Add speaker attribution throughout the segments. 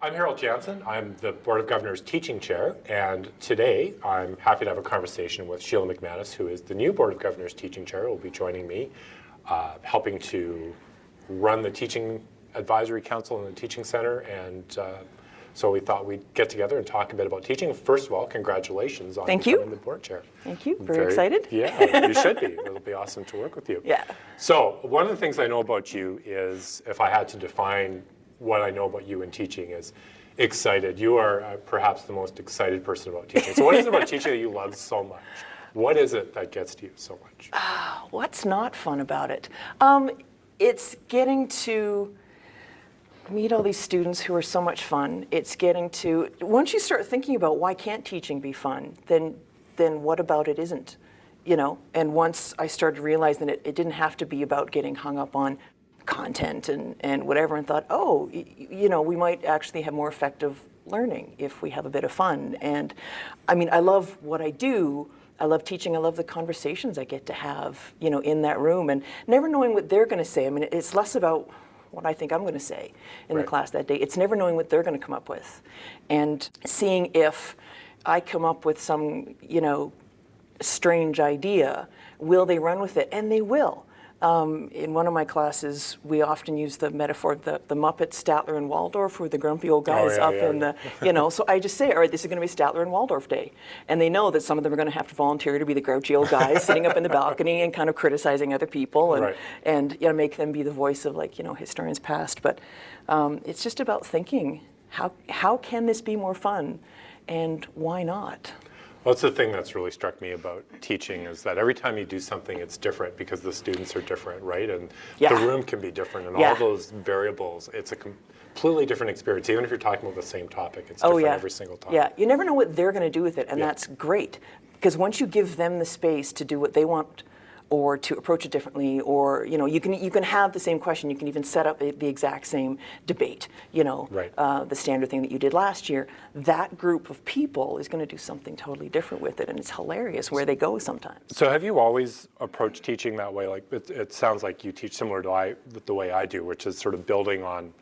Speaker 1: I'm Harold Jansen. I'm the Board of Governors Teaching Chair, and today I'm happy to have a conversation with Sheila McManus, who is the new Board of Governors Teaching Chair, who will be joining me, helping to run the Teaching Advisory Council in the Teaching Center, and so we thought we'd get together and talk a bit about teaching. First of all, congratulations on becoming the board chair.
Speaker 2: Thank you. Very excited.
Speaker 1: Yeah, you should be. It'll be awesome to work with you.
Speaker 2: Yeah.
Speaker 1: So one of the things I know about you is, if I had to define what I know about you in teaching, is excited. You are perhaps the most excited person about teaching. So what is it about teaching that you love so much? What is it that gets to you so much?
Speaker 2: What's not fun about it? It's getting to meet all these students who are so much fun. It's getting to, once you start thinking about why can't teaching be fun, then what about it isn't? You know, and once I started realizing that it didn't have to be about getting hung up on content and whatever, and thought, oh, you know, we might actually have more effective learning if we have a bit of fun. And I mean, I love what I do. I love teaching. I love the conversations I get to have, you know, in that room, and never knowing what they're going to say. I mean, it's less about what I think I'm going to say in the class that day. It's never knowing what they're going to come up with, and seeing if I come up with some, you know, strange idea, will they run with it? And they will. In one of my classes, we often use the metaphor of the Muppets, Statler and Waldorf, who are the grumpy old guys in the, you know, so I just say, all right, this is going to be Statler and Waldorf day. And they know that some of them are going to have to volunteer to be the grouchy old guys sitting up in the balcony and kind of criticizing other people and you know, make them be the voice of, like, you know, historians past. But it's just about thinking, how can this be more fun, and why not?
Speaker 1: Well, that's the thing that's really struck me about teaching, is that every time you do something, it's different because the students are different, right? And the room can be different, and all those variables, it's a completely different experience. Even if you're talking about the same topic, it's different every single time.
Speaker 2: Yeah, you never know what they're going to do with it, and that's great. Because once you give them the space to do what they want, or to approach it differently, or, you know, you can have the same question, you can even set up the exact same debate, you know, the standard thing that you did last year. That group of people is going to do something totally different with it, and it's hilarious where they go sometimes.
Speaker 1: So have you always approached teaching that way? Like, it sounds like you teach similar to the way I do, which is sort of building on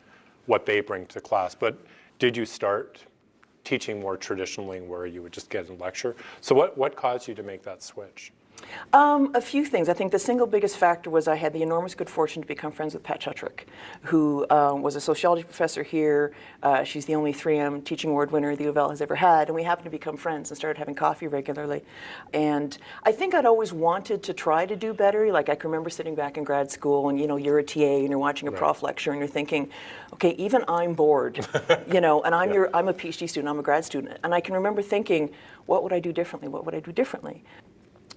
Speaker 1: what they bring to class. But did you start teaching more traditionally, where you would just get a lecture? So what caused you to make that switch?
Speaker 2: A few things. I think the single biggest factor was I had the enormous good fortune to become friends with Pat Chutrick, who was a sociology professor here. She's the only 3M teaching award winner the U of L has ever had, and we happened to become friends and started having coffee regularly. And I think I'd always wanted to try to do better. Like, I can remember sitting back in grad school, and, you know, you're a TA and you're watching a prof lecture and you're thinking, okay, even I'm bored, you know, and I'm a PhD student, I'm a grad student, and I can remember thinking, what would I do differently? What would I do differently?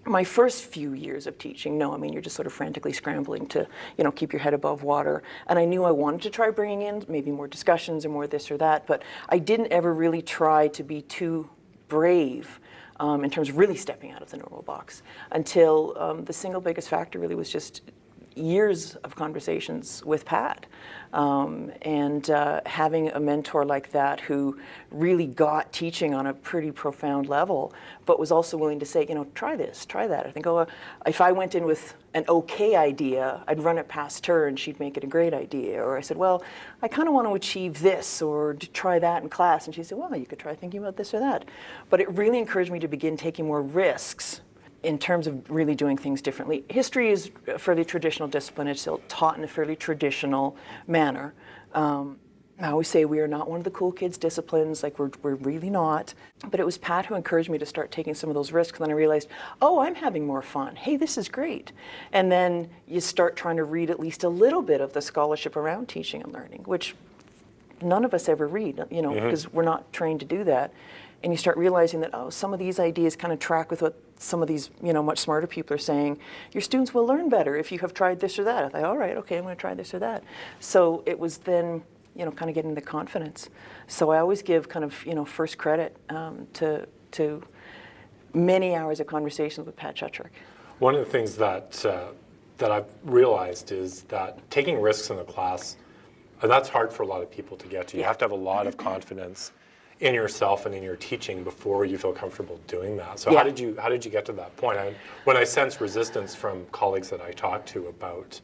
Speaker 2: My first few years of teaching, no, I mean, you're just sort of frantically scrambling to, you know, keep your head above water. And I knew I wanted to try bringing in maybe more discussions or more this or that, but I didn't ever really try to be too brave in terms of really stepping out of the normal box, until the single biggest factor really was just years of conversations with Pat, and having a mentor like that who really got teaching on a pretty profound level, but was also willing to say, you know, try this, try that. I think, if I went in with an okay idea, I'd run it past her and she'd make it a great idea. Or I said, well, I kind of want to achieve this, or to try that in class. And she said, well, you could try thinking about this or that. But it really encouraged me to begin taking more risks in terms of really doing things differently. History is a fairly traditional discipline. It's still taught in a fairly traditional manner. I always say we are not one of the cool kids disciplines, like we're really not. But it was Pat who encouraged me to start taking some of those risks. And then I realized, oh, I'm having more fun. Hey, this is great. And then you start trying to read at least a little bit of the scholarship around teaching and learning, which none of us ever read, you know, because we're not trained to do that. And you start realizing that, oh, some of these ideas kind of track with what some of these, you know, much smarter people are saying. Your students will learn better if you have tried this or that. I thought, all right, okay, I'm going to try this or that. So it was then, you know, kind of getting the confidence. So I always give kind of, you know, first credit to many hours of conversations with Pat Chutrick.
Speaker 1: One of the things that I've realized is that taking risks in the class, that's hard for a lot of people to get to. You have to have a lot of confidence in yourself and in your teaching before you feel comfortable doing that. So how did you get to that point? When I sense resistance from colleagues that I talk to about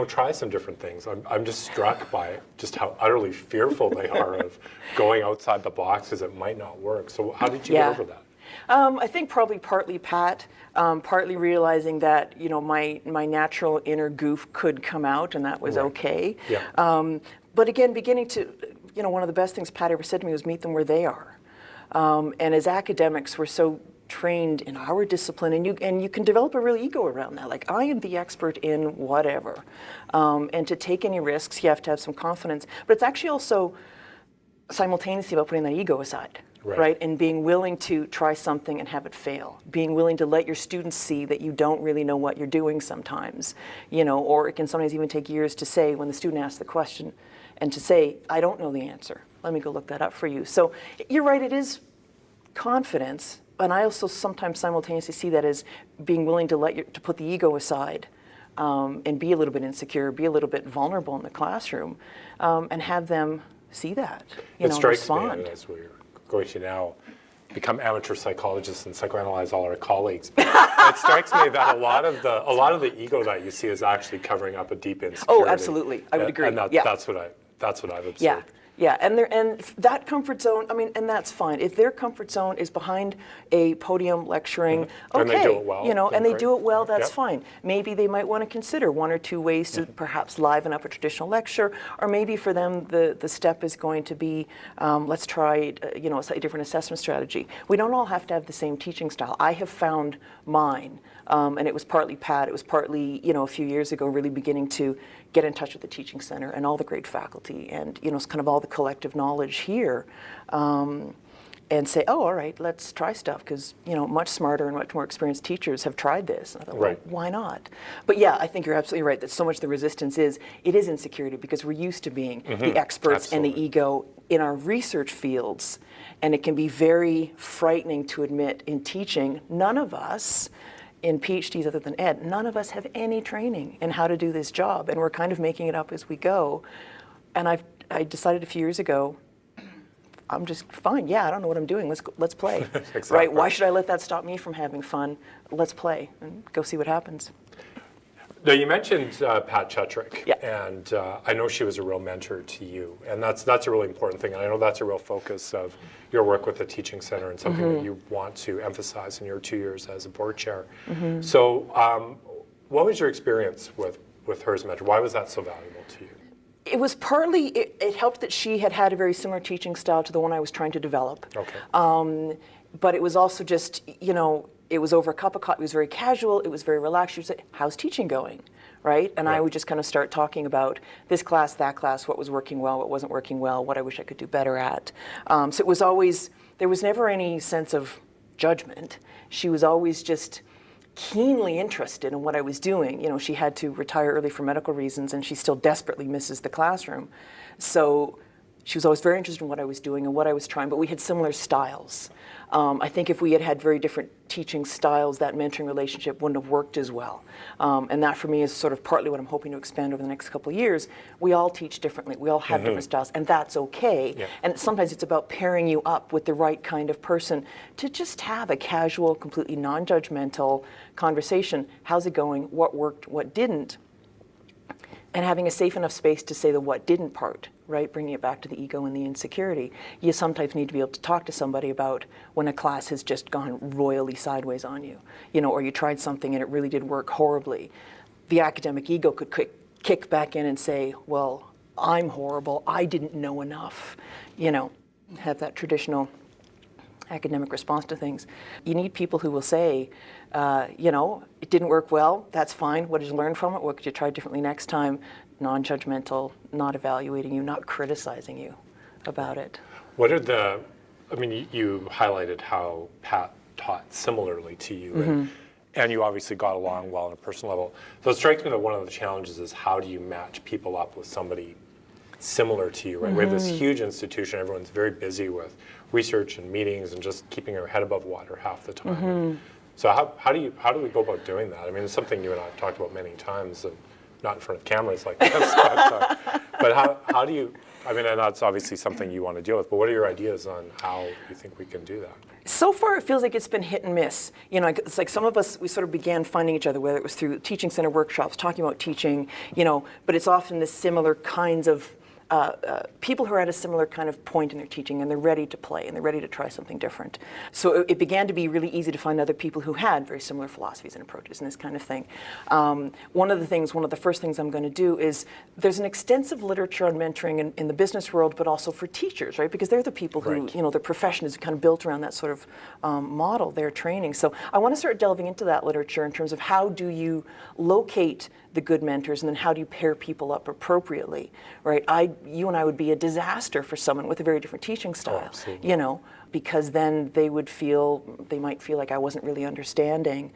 Speaker 1: try some different things. I'm just struck by just how utterly fearful they are of going outside the box because it might not work. So how did you get over that?
Speaker 2: I think probably partly Pat, partly realizing that my natural inner goof could come out, and that was okay.
Speaker 1: Yeah.
Speaker 2: But again, beginning to, one of the best things Pat ever said to me was meet them where they are. And as academics, we're so trained in our discipline, and you can develop a real ego around that. Like, I am the expert in whatever. And to take any risks, you have to have some confidence. But it's actually also simultaneously about putting that ego aside. Right? And being willing to try something and have it fail. Being willing to let your students see that you don't really know what you're doing sometimes. Or it can sometimes even take years to say, when the student asks the question, and to say, I don't know the answer. Let me go look that up for you. So you're right, it is confidence. And I also sometimes simultaneously see that as being willing to to put the ego aside and be a little bit insecure, be a little bit vulnerable in the classroom, and have them see that,
Speaker 1: it strikes
Speaker 2: respond.
Speaker 1: Me as we're going to now become amateur psychologists and psychoanalyze all our colleagues. But it strikes me that a lot of the ego that you see is actually covering up a deep insecurity.
Speaker 2: Oh, absolutely, I would agree.
Speaker 1: And that's what I've observed.
Speaker 2: Yeah. Yeah, and that comfort zone, and that's fine. If their comfort zone is behind a podium lecturing, okay,
Speaker 1: and they do it well,
Speaker 2: and they do it well, that's fine. Maybe they might want to consider one or two ways to perhaps liven up a traditional lecture, or maybe for them the step is going to be, let's try, a slightly different assessment strategy. We don't all have to have the same teaching style. I have found mine, and it was partly Pat, it was partly, a few years ago, really beginning to get in touch with the teaching center and all the great faculty and, kind of all the collective knowledge here, and say, oh, all right, let's try stuff, because, much smarter and much more experienced teachers have tried this. And I thought, well, why not? But yeah, I think you're absolutely right that so much of the resistance is insecurity, because we're used to being the experts and the ego in our research fields. And it can be very frightening to admit in teaching, none of us in PhDs other than Ed, none of us have any training in how to do this job, and we're kind of making it up as we go. And I decided a few years ago, I'm just fine. Yeah, I don't know what I'm doing. Let's play.
Speaker 1: Exactly.
Speaker 2: Right? Why should I let that stop me from having fun? Let's play and go see what happens.
Speaker 1: Now, you mentioned Pat Chutrick,
Speaker 2: yeah.
Speaker 1: And I know she was a real mentor to you, and that's a really important thing, and I know that's a real focus of your work with the Teaching Center and something that you want to emphasize in your 2 years as a board chair. So what was your experience with her as a mentor? Why was that so valuable to you?
Speaker 2: It was partly, it helped that she had a very similar teaching style to the one I was trying to develop.
Speaker 1: Okay.
Speaker 2: But it was also just, it was over a cup of coffee. It was very casual. It was very relaxed. She would say, how's teaching going? Right? And I would just kind of start talking about this class, that class, what was working well, what wasn't working well, what I wish I could do better at. So it was always, there was never any sense of judgment. She was always just keenly interested in what I was doing. She had to retire early for medical reasons, and she still desperately misses the classroom. So she was always very interested in what I was doing and what I was trying, but we had similar styles. I think if we had had very different teaching styles, that mentoring relationship wouldn't have worked as well. And that for me is sort of partly what I'm hoping to expand over the next couple of years. We all teach differently. We all have different styles, and that's okay. Yeah. And sometimes it's about pairing you up with the right kind of person to just have a casual, completely non-judgmental conversation. How's it going? What worked? What didn't? And having a safe enough space to say the what didn't part, right? Bringing it back to the ego and the insecurity. You sometimes need to be able to talk to somebody about when a class has just gone royally sideways on you, or you tried something and it really did work horribly. The academic ego could kick back in and say, well, I'm horrible, I didn't know enough, have that traditional academic response to things. You need people who will say, it didn't work well, that's fine. What did you learn from it? What could you try differently next time? Non-judgmental, not evaluating you, not criticizing you about it.
Speaker 1: What are you highlighted how Pat taught similarly to you, and you obviously got along well on a personal level. So it strikes me that one of the challenges is how do you match people up with somebody similar to you, right? We have this huge institution, everyone's very busy with research and meetings and just keeping their head above water half the time. So how do we go about doing that? I mean, it's something you and I have talked about many times, and not in front of cameras like this, but how do I mean, and that's obviously something you want to deal with, but what are your ideas on how you think we can do that?
Speaker 2: So far, it feels like it's been hit and miss. You know, it's like some of us, we sort of began finding each other, whether it was through teaching center workshops, talking about teaching, you know, but it's often the similar kinds of people who are at a similar kind of point in their teaching, and they're ready to play and they're ready to try something different. So it began to be really easy to find other people who had very similar philosophies and approaches and this kind of thing. One of the first things I'm going to do is there's an extensive literature on mentoring in the business world, but also for teachers, right? Because they're the people who,
Speaker 1: Right.
Speaker 2: you know, their profession is kind of built around that sort of model, their training. So I want to start delving into that literature in terms of how do you locate the good mentors, and then how do you pair people up appropriately, right? You and I would be a disaster for someone with a very different teaching style, you know, because then they might feel like I wasn't really understanding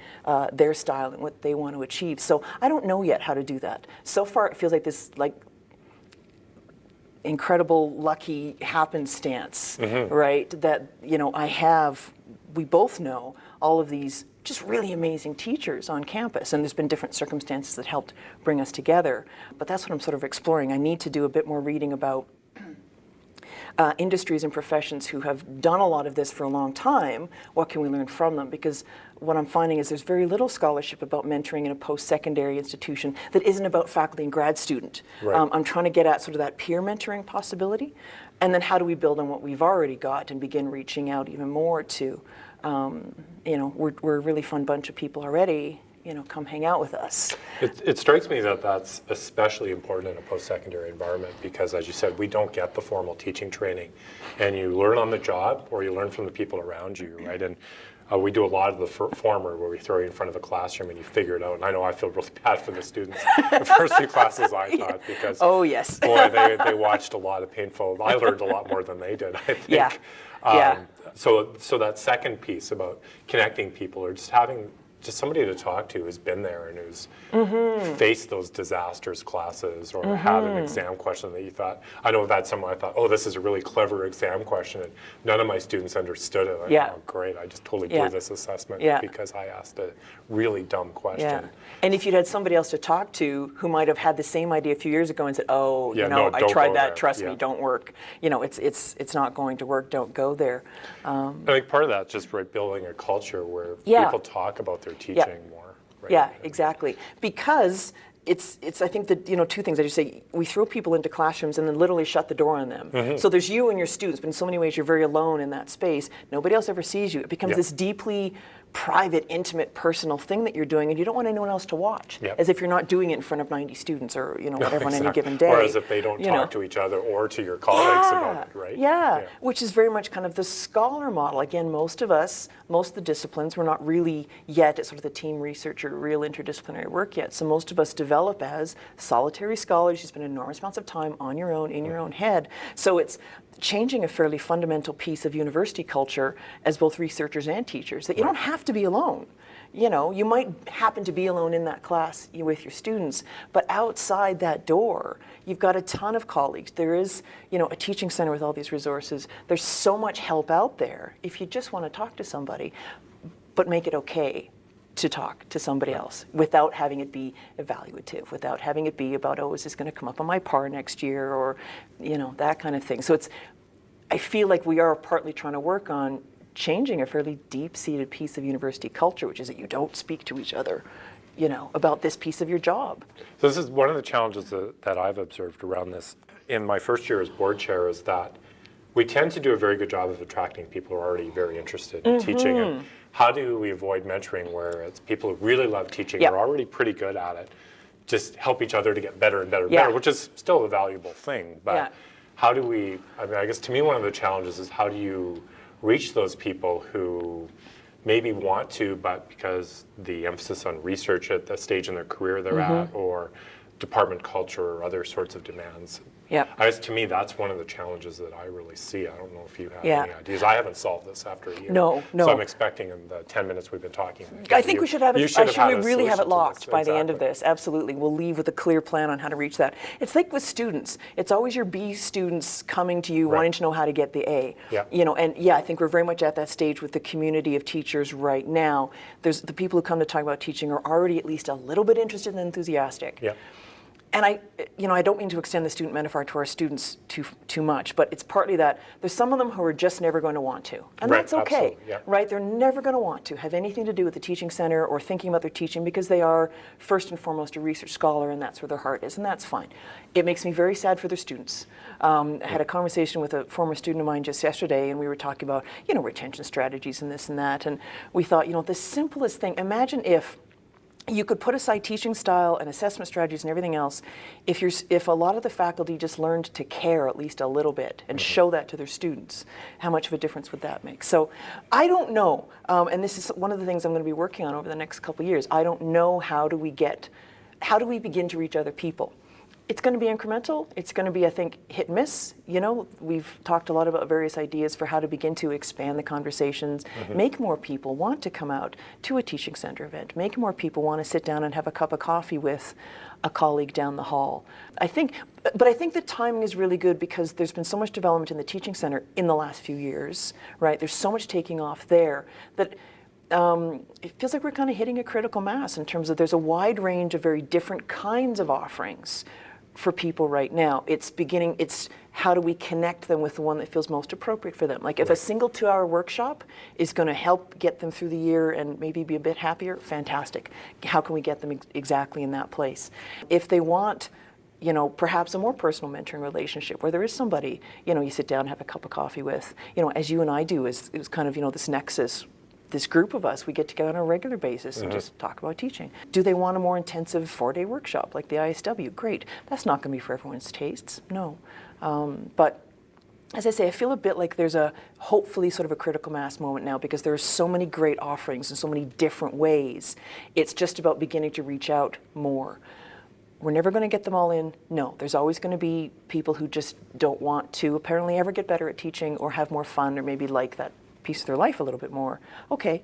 Speaker 2: their style and what they want to achieve. So I don't know yet how to do that. So far, it feels like this incredible, lucky happenstance, right? That, you know, we both know all of these just really amazing teachers on campus, and there's been different circumstances that helped bring us together. But that's what I'm sort of exploring. I need to do a bit more reading about industries and professions who have done a lot of this for a long time. What can we learn from them? Because what I'm finding is there's very little scholarship about mentoring in a post-secondary institution that isn't about faculty and grad student.
Speaker 1: Right.
Speaker 2: I'm trying to get at sort of that peer mentoring possibility, and then how do we build on what we've already got and begin reaching out even more to, you know, we're a really fun bunch of people already, you know, come hang out with us.
Speaker 1: It strikes me that that's especially important in a post-secondary environment because, as you said, we don't get the formal teaching training, and you learn on the job or you learn from the people around you, right? And we do a lot of the former, where we throw you in front of a classroom and you figure it out. And I know I feel really bad for the students the first few classes I taught because,
Speaker 2: oh yes,
Speaker 1: boy, they watched a lot of painful. I learned a lot more than they did, I think.
Speaker 2: Yeah. Yeah.
Speaker 1: So that second piece about connecting people, or just having somebody to talk to who's been there and who's faced those disasters classes, or had an exam question that you thought, I know I've had someone I thought, oh, this is a really clever exam question, and none of my students understood it.
Speaker 2: Yeah.
Speaker 1: Oh, great, I just totally blew this assessment because I asked a really dumb question.
Speaker 2: Yeah. And if you'd had somebody else to talk to who might have had the same idea a few years ago and said, oh,
Speaker 1: Yeah,
Speaker 2: you know,
Speaker 1: no,
Speaker 2: I
Speaker 1: don't
Speaker 2: tried
Speaker 1: go
Speaker 2: that,
Speaker 1: there.
Speaker 2: trust
Speaker 1: Yeah.
Speaker 2: me, don't work. You know, it's not going to work, don't go there.
Speaker 1: I think part of that just building a culture where
Speaker 2: Yeah.
Speaker 1: people talk about their teaching more. Right?
Speaker 2: Yeah, exactly. Because it's I think that, you know, two things. I just say we throw people into classrooms and then literally shut the door on them. So there's you and your students, but in so many ways you're very alone in that space. Nobody else ever sees you. It becomes this deeply private, intimate, personal thing that you're doing, and you don't want anyone else to watch.
Speaker 1: Yep.
Speaker 2: As if you're not doing it in front of 90 students or, you know, whatever on any given day.
Speaker 1: Or as if they don't
Speaker 2: you
Speaker 1: talk
Speaker 2: know.
Speaker 1: to each other or to your colleagues about it, right?
Speaker 2: Yeah, which is very much kind of the scholar model. Again, most of the disciplines, we're not really yet at sort of the team research or real interdisciplinary work yet. So most of us develop as solitary scholars. You spend enormous amounts of time on your own, in your own head. So it's changing a fairly fundamental piece of university culture as both researchers and teachers, that you don't have to be alone. You know, you might happen to be alone in that class with your students, but outside that door, you've got a ton of colleagues. There is, you know, a teaching center with all these resources. There's so much help out there if you just want to talk to somebody, but make it okay to talk to somebody else without having it be evaluative, without having it be about, oh, is this going to come up on my PAR next year, or, you know, that kind of thing. So I feel like we are partly trying to work on changing a fairly deep-seated piece of university culture, which is that you don't speak to each other, you know, about this piece of your job.
Speaker 1: So this is one of the challenges that I've observed around this in my first year as board chair, is that we tend to do a very good job of attracting people who are already very interested in teaching. And how do we avoid mentoring where it's people who really love teaching, are already pretty good at it, just help each other to get better and better and better, which is still a valuable thing. But how do we, I mean, I guess to me one of the challenges is how do you reach those people who maybe want to, but because the emphasis on research at the stage in their career they're at, or department culture or other sorts of demands. I guess to me that's one of the challenges that I really see. I don't know if you have any ideas. I haven't solved this after a year.
Speaker 2: No.
Speaker 1: So I'm expecting in the 10 minutes we've been talking.
Speaker 2: I think we should have it. We really have it locked by the end of
Speaker 1: Exactly.
Speaker 2: this. Absolutely. We'll leave with a clear plan on how to reach that. It's like with students. It's always your B students coming to you wanting to know how to get the A. You know, and I think we're very much at that stage with the community of teachers right now. There's the people who come to talk about teaching are already at least a little bit interested and enthusiastic. And I don't mean to extend the student metaphor to our students too much, but it's partly that there's some of them who are just never going to want to, and
Speaker 1: Right,
Speaker 2: that's okay,
Speaker 1: yeah.
Speaker 2: right? They're never going to want to have anything to do with the teaching center or thinking about their teaching because they are first and foremost a research scholar, and that's where their heart is, and that's fine. It makes me very sad for their students. I had a conversation with a former student of mine just yesterday, and we were talking about retention strategies and this and that, and we thought the simplest thing. Imagine if you could put aside teaching style and assessment strategies and everything else, if a lot of the faculty just learned to care at least a little bit and show that to their students, how much of a difference would that make? So I don't know, and this is one of the things I'm going to be working on over the next couple of years. I don't know how do we begin to reach other people. It's going to be incremental. It's going to be, I think, hit and miss. We've talked a lot about various ideas for how to begin to expand the conversations, make more people want to come out to a teaching center event, make more people want to sit down and have a cup of coffee with a colleague down the hall. I think the timing is really good because there's been so much development in the teaching center in the last few years, right? There's so much taking off there that it feels like we're kind of hitting a critical mass in terms of there's a wide range of very different kinds of offerings for people right now. It's how do we connect them with the one that feels most appropriate for them? Like if a single 2-hour workshop is going to help get them through the year and maybe be a bit happier, fantastic. How can we get them exactly in that place? If they want perhaps a more personal mentoring relationship where there is somebody, you sit down and have a cup of coffee with, as you and I do, is kind of, this nexus. This group of us, we get together on a regular basis and just talk about teaching. Do they want a more intensive 4-day workshop like the ISW? Great. That's not going to be for everyone's tastes, no. But as I say, I feel a bit like there's hopefully sort of a critical mass moment now because there are so many great offerings in so many different ways. It's just about beginning to reach out more. We're never going to get them all in. No, there's always going to be people who just don't want to apparently ever get better at teaching or have more fun or maybe like that piece of their life a little bit more. Okay,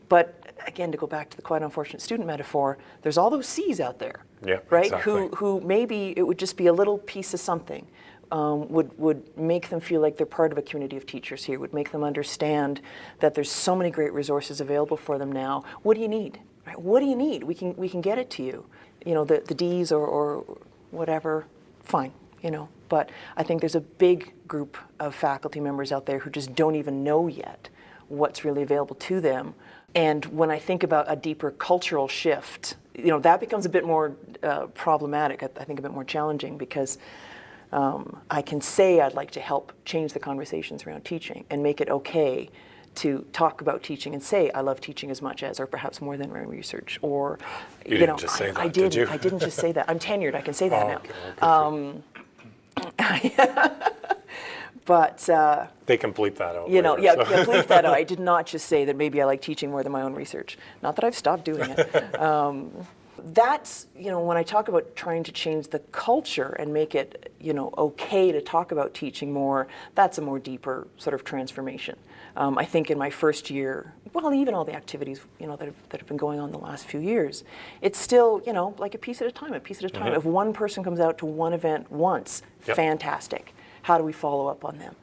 Speaker 2: but again, to go back to the quite unfortunate student metaphor, there's all those C's out there, right?
Speaker 1: Exactly.
Speaker 2: Who maybe it would just be a little piece of something, would make them feel like they're part of a community of teachers here, would make them understand that there's so many great resources available for them now. What do you need? Right? What do you need? We can get it to you. The D's or whatever, fine, But I think there's a big group of faculty members out there who just don't even know yet what's really available to them. And when I think about a deeper cultural shift, that becomes a bit more problematic, I think a bit more challenging because I can say I'd like to help change the conversations around teaching and make it okay to talk about teaching and say I love teaching as much as or perhaps more than my research or
Speaker 1: you didn't just say that, did you?
Speaker 2: I didn't just say that. I'm tenured, I can say that now.
Speaker 1: Okay.
Speaker 2: But
Speaker 1: they can bleep that out.
Speaker 2: Bleep that out. I did not just say that maybe I like teaching more than my own research. Not that I've stopped doing it. That's when I talk about trying to change the culture and make it okay to talk about teaching more. That's a more deeper sort of transformation. I think in my first year, well, even all the activities that have been going on the last few years, it's still like a piece at a time. If one person comes out to one event once, fantastic. How do we follow up on them?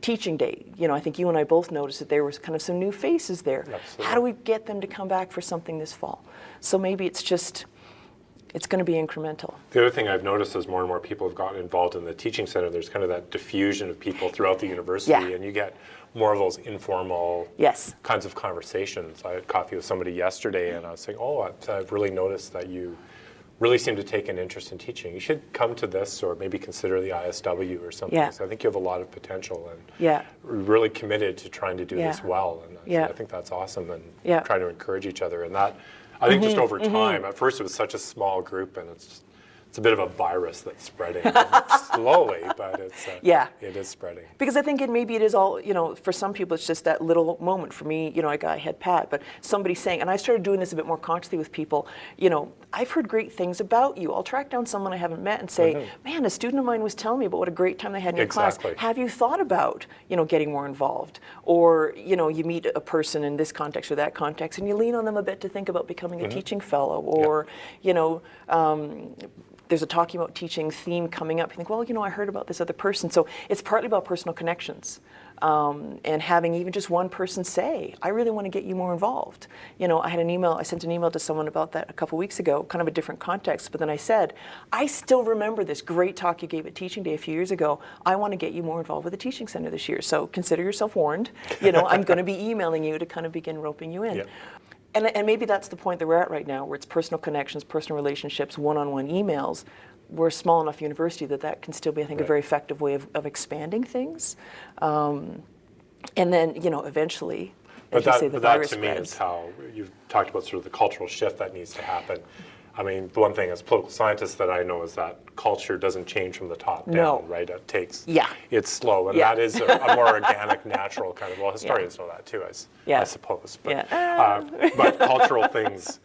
Speaker 2: Teaching day, I think you and I both noticed that there was kind of some new faces there.
Speaker 1: Absolutely.
Speaker 2: How do we get them to come back for something this fall? So maybe it's going to be incremental.
Speaker 1: The other thing I've noticed is more and more people have gotten involved in the teaching center. There's kind of that diffusion of people throughout the university, and you get more of those informal kinds of conversations. I had coffee with somebody yesterday, and I was saying, I've really noticed that you really seem to take an interest in teaching. You should come to this or maybe consider the ISW or something. So I think you have a lot of potential and really committed to trying to do this well. And I think that's awesome and trying to encourage each other. And that, I think just over time, at first it was such a small group and it's a bit of a virus that's spreading slowly, but it is spreading.
Speaker 2: Because I think maybe it is all, for some people it's just that little moment. For me, I had Pat, but somebody saying, and I started doing this a bit more consciously with people, I've heard great things about you. I'll track down someone I haven't met and say, man, a student of mine was telling me about what a great time they had in your class. Have you thought about, getting more involved? Or, you meet a person in this context or that context and you lean on them a bit to think about becoming a teaching fellow or, there's a talking about teaching theme coming up, you think, well, I heard about this other person. So it's partly about personal connections. And having even just one person say, I really want to get you more involved. I sent an email to someone about that a couple weeks ago, kind of a different context, but then I said, I still remember this great talk you gave at Teaching Day a few years ago. I want to get you more involved with the Teaching Center this year. So consider yourself warned. I'm going to be emailing you to kind of begin roping you in.
Speaker 1: Yeah.
Speaker 2: And maybe that's the point that we're at right now, where it's personal connections, personal relationships, one-on-one emails. We're a small enough university that can still be, I think, a very effective way of expanding things. And then, eventually, as you say, the virus
Speaker 1: to me
Speaker 2: spreads.
Speaker 1: is how you've talked about sort of the cultural shift that needs to happen. I mean, the one thing as political scientists that I know is that culture doesn't change from the top down, right? It takes, it's slow, and that is a more organic, natural kind of, well, historians know that too, I suppose. But, but cultural things,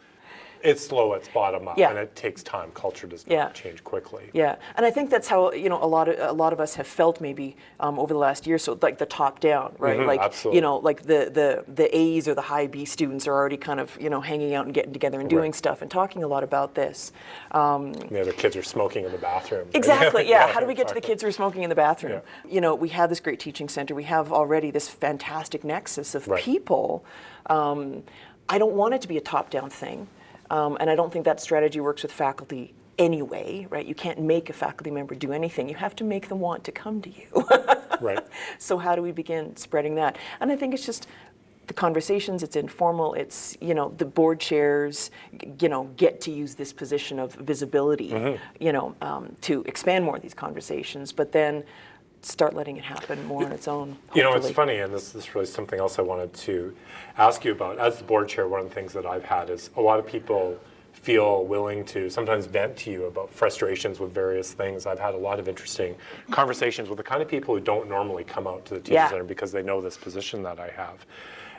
Speaker 1: it's slow, it's bottom up, and it takes time. Culture does not change quickly.
Speaker 2: Yeah, and I think that's how a lot of us have felt maybe over the last year. So like the top down, right? Like
Speaker 1: absolutely.
Speaker 2: Like the A's or the high B students are already kind of hanging out and getting together and doing stuff and talking a lot about this.
Speaker 1: The other kids are smoking in the bathroom.
Speaker 2: Exactly. Yeah. How do we get to the kids who are smoking in the bathroom? We have this great teaching center. We have already this fantastic nexus of people. I don't want it to be a top-down thing. And I don't think that strategy works with faculty anyway, right? You can't make a faculty member do anything. You have to make them want to come to you.
Speaker 1: Right.
Speaker 2: So how do we begin spreading that? And I think it's just the conversations, it's informal, it's, the board chairs, get to use this position of visibility, to expand more of these conversations, but then start letting it happen more on its own.
Speaker 1: It's funny, and this is really something else I wanted to ask you about. As the board chair, one of the things that I've had is a lot of people feel willing to sometimes vent to you about frustrations with various things. I've had a lot of interesting conversations with the kind of people who don't normally come out to the teaching center because they know this position that I have.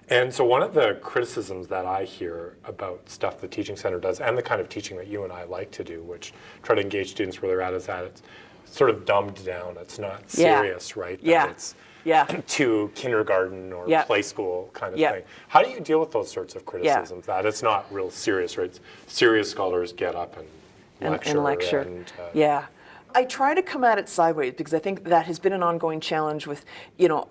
Speaker 1: And so one of the criticisms that I hear about stuff the teaching center does, and the kind of teaching that you and I like to do, which try to engage students where they're at, is that it's sort of dumbed down. It's not serious, right? That it's to kindergarten or play school kind of thing. How do you deal with those sorts of criticisms? That it's not real serious, right? Serious scholars get up and lecture. I try to come at it sideways because I think that has been an ongoing challenge with,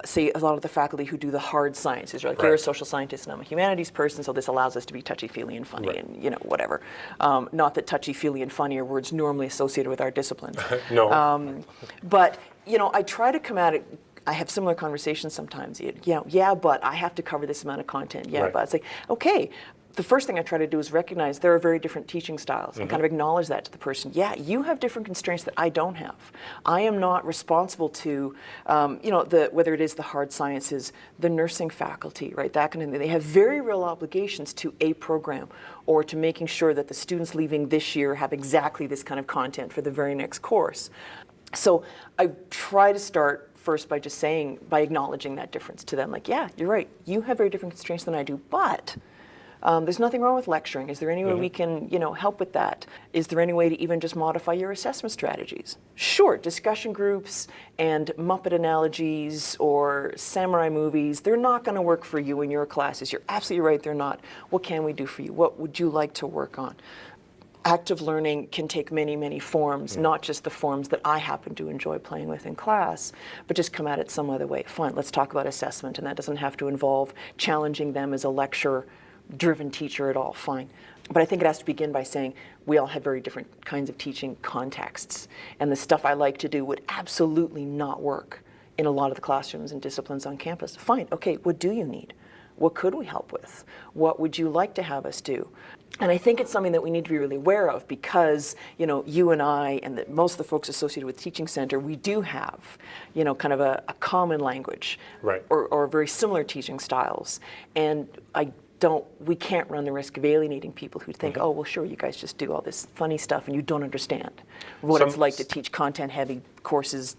Speaker 1: say a lot of the faculty who do the hard sciences. You're like, you're a social scientist and I'm a humanities person, so this allows us to be touchy-feely and funny and, whatever. Not that touchy-feely and funny are words normally associated with our disciplines. No.
Speaker 2: But, I try to come at it. I have similar conversations sometimes. But I have to cover this amount of content. But it's like, okay. The first thing I try to do is recognize there are very different teaching styles and kind of acknowledge that to the person. You have different constraints that I don't have. I am not responsible to, whether it is the hard sciences, the nursing faculty, right? That kind of thing. They have very real obligations to a program or to making sure that the students leaving this year have exactly this kind of content for the very next course. So I try to start first by just by acknowledging that difference to them. Like, you're right. You have very different constraints than I do, but there's nothing wrong with lecturing. Is there any way we can, help with that? Is there any way to even just modify your assessment strategies? Sure, discussion groups and Muppet analogies or samurai movies, they're not going to work for you in your classes. You're absolutely right, they're not. What can we do for you? What would you like to work on? Active learning can take many, many forms, not just the forms that I happen to enjoy playing with in class, but just come at it some other way. Fine, let's talk about assessment, and that doesn't have to involve challenging them as a lecture-driven teacher at all, fine. But I think it has to begin by saying we all have very different kinds of teaching contexts, and the stuff I like to do would absolutely not work in a lot of the classrooms and disciplines on campus. Fine, okay, what do you need? What could we help with? What would you like to have us do? And I think it's something that we need to be really aware of because, you and I and most of the folks associated with Teaching Center, we do have, kind of a common language or very similar teaching styles. And we can't run the risk of alienating people who think, oh, well, sure, you guys just do all this funny stuff and you don't understand what it's like to teach content-heavy courses,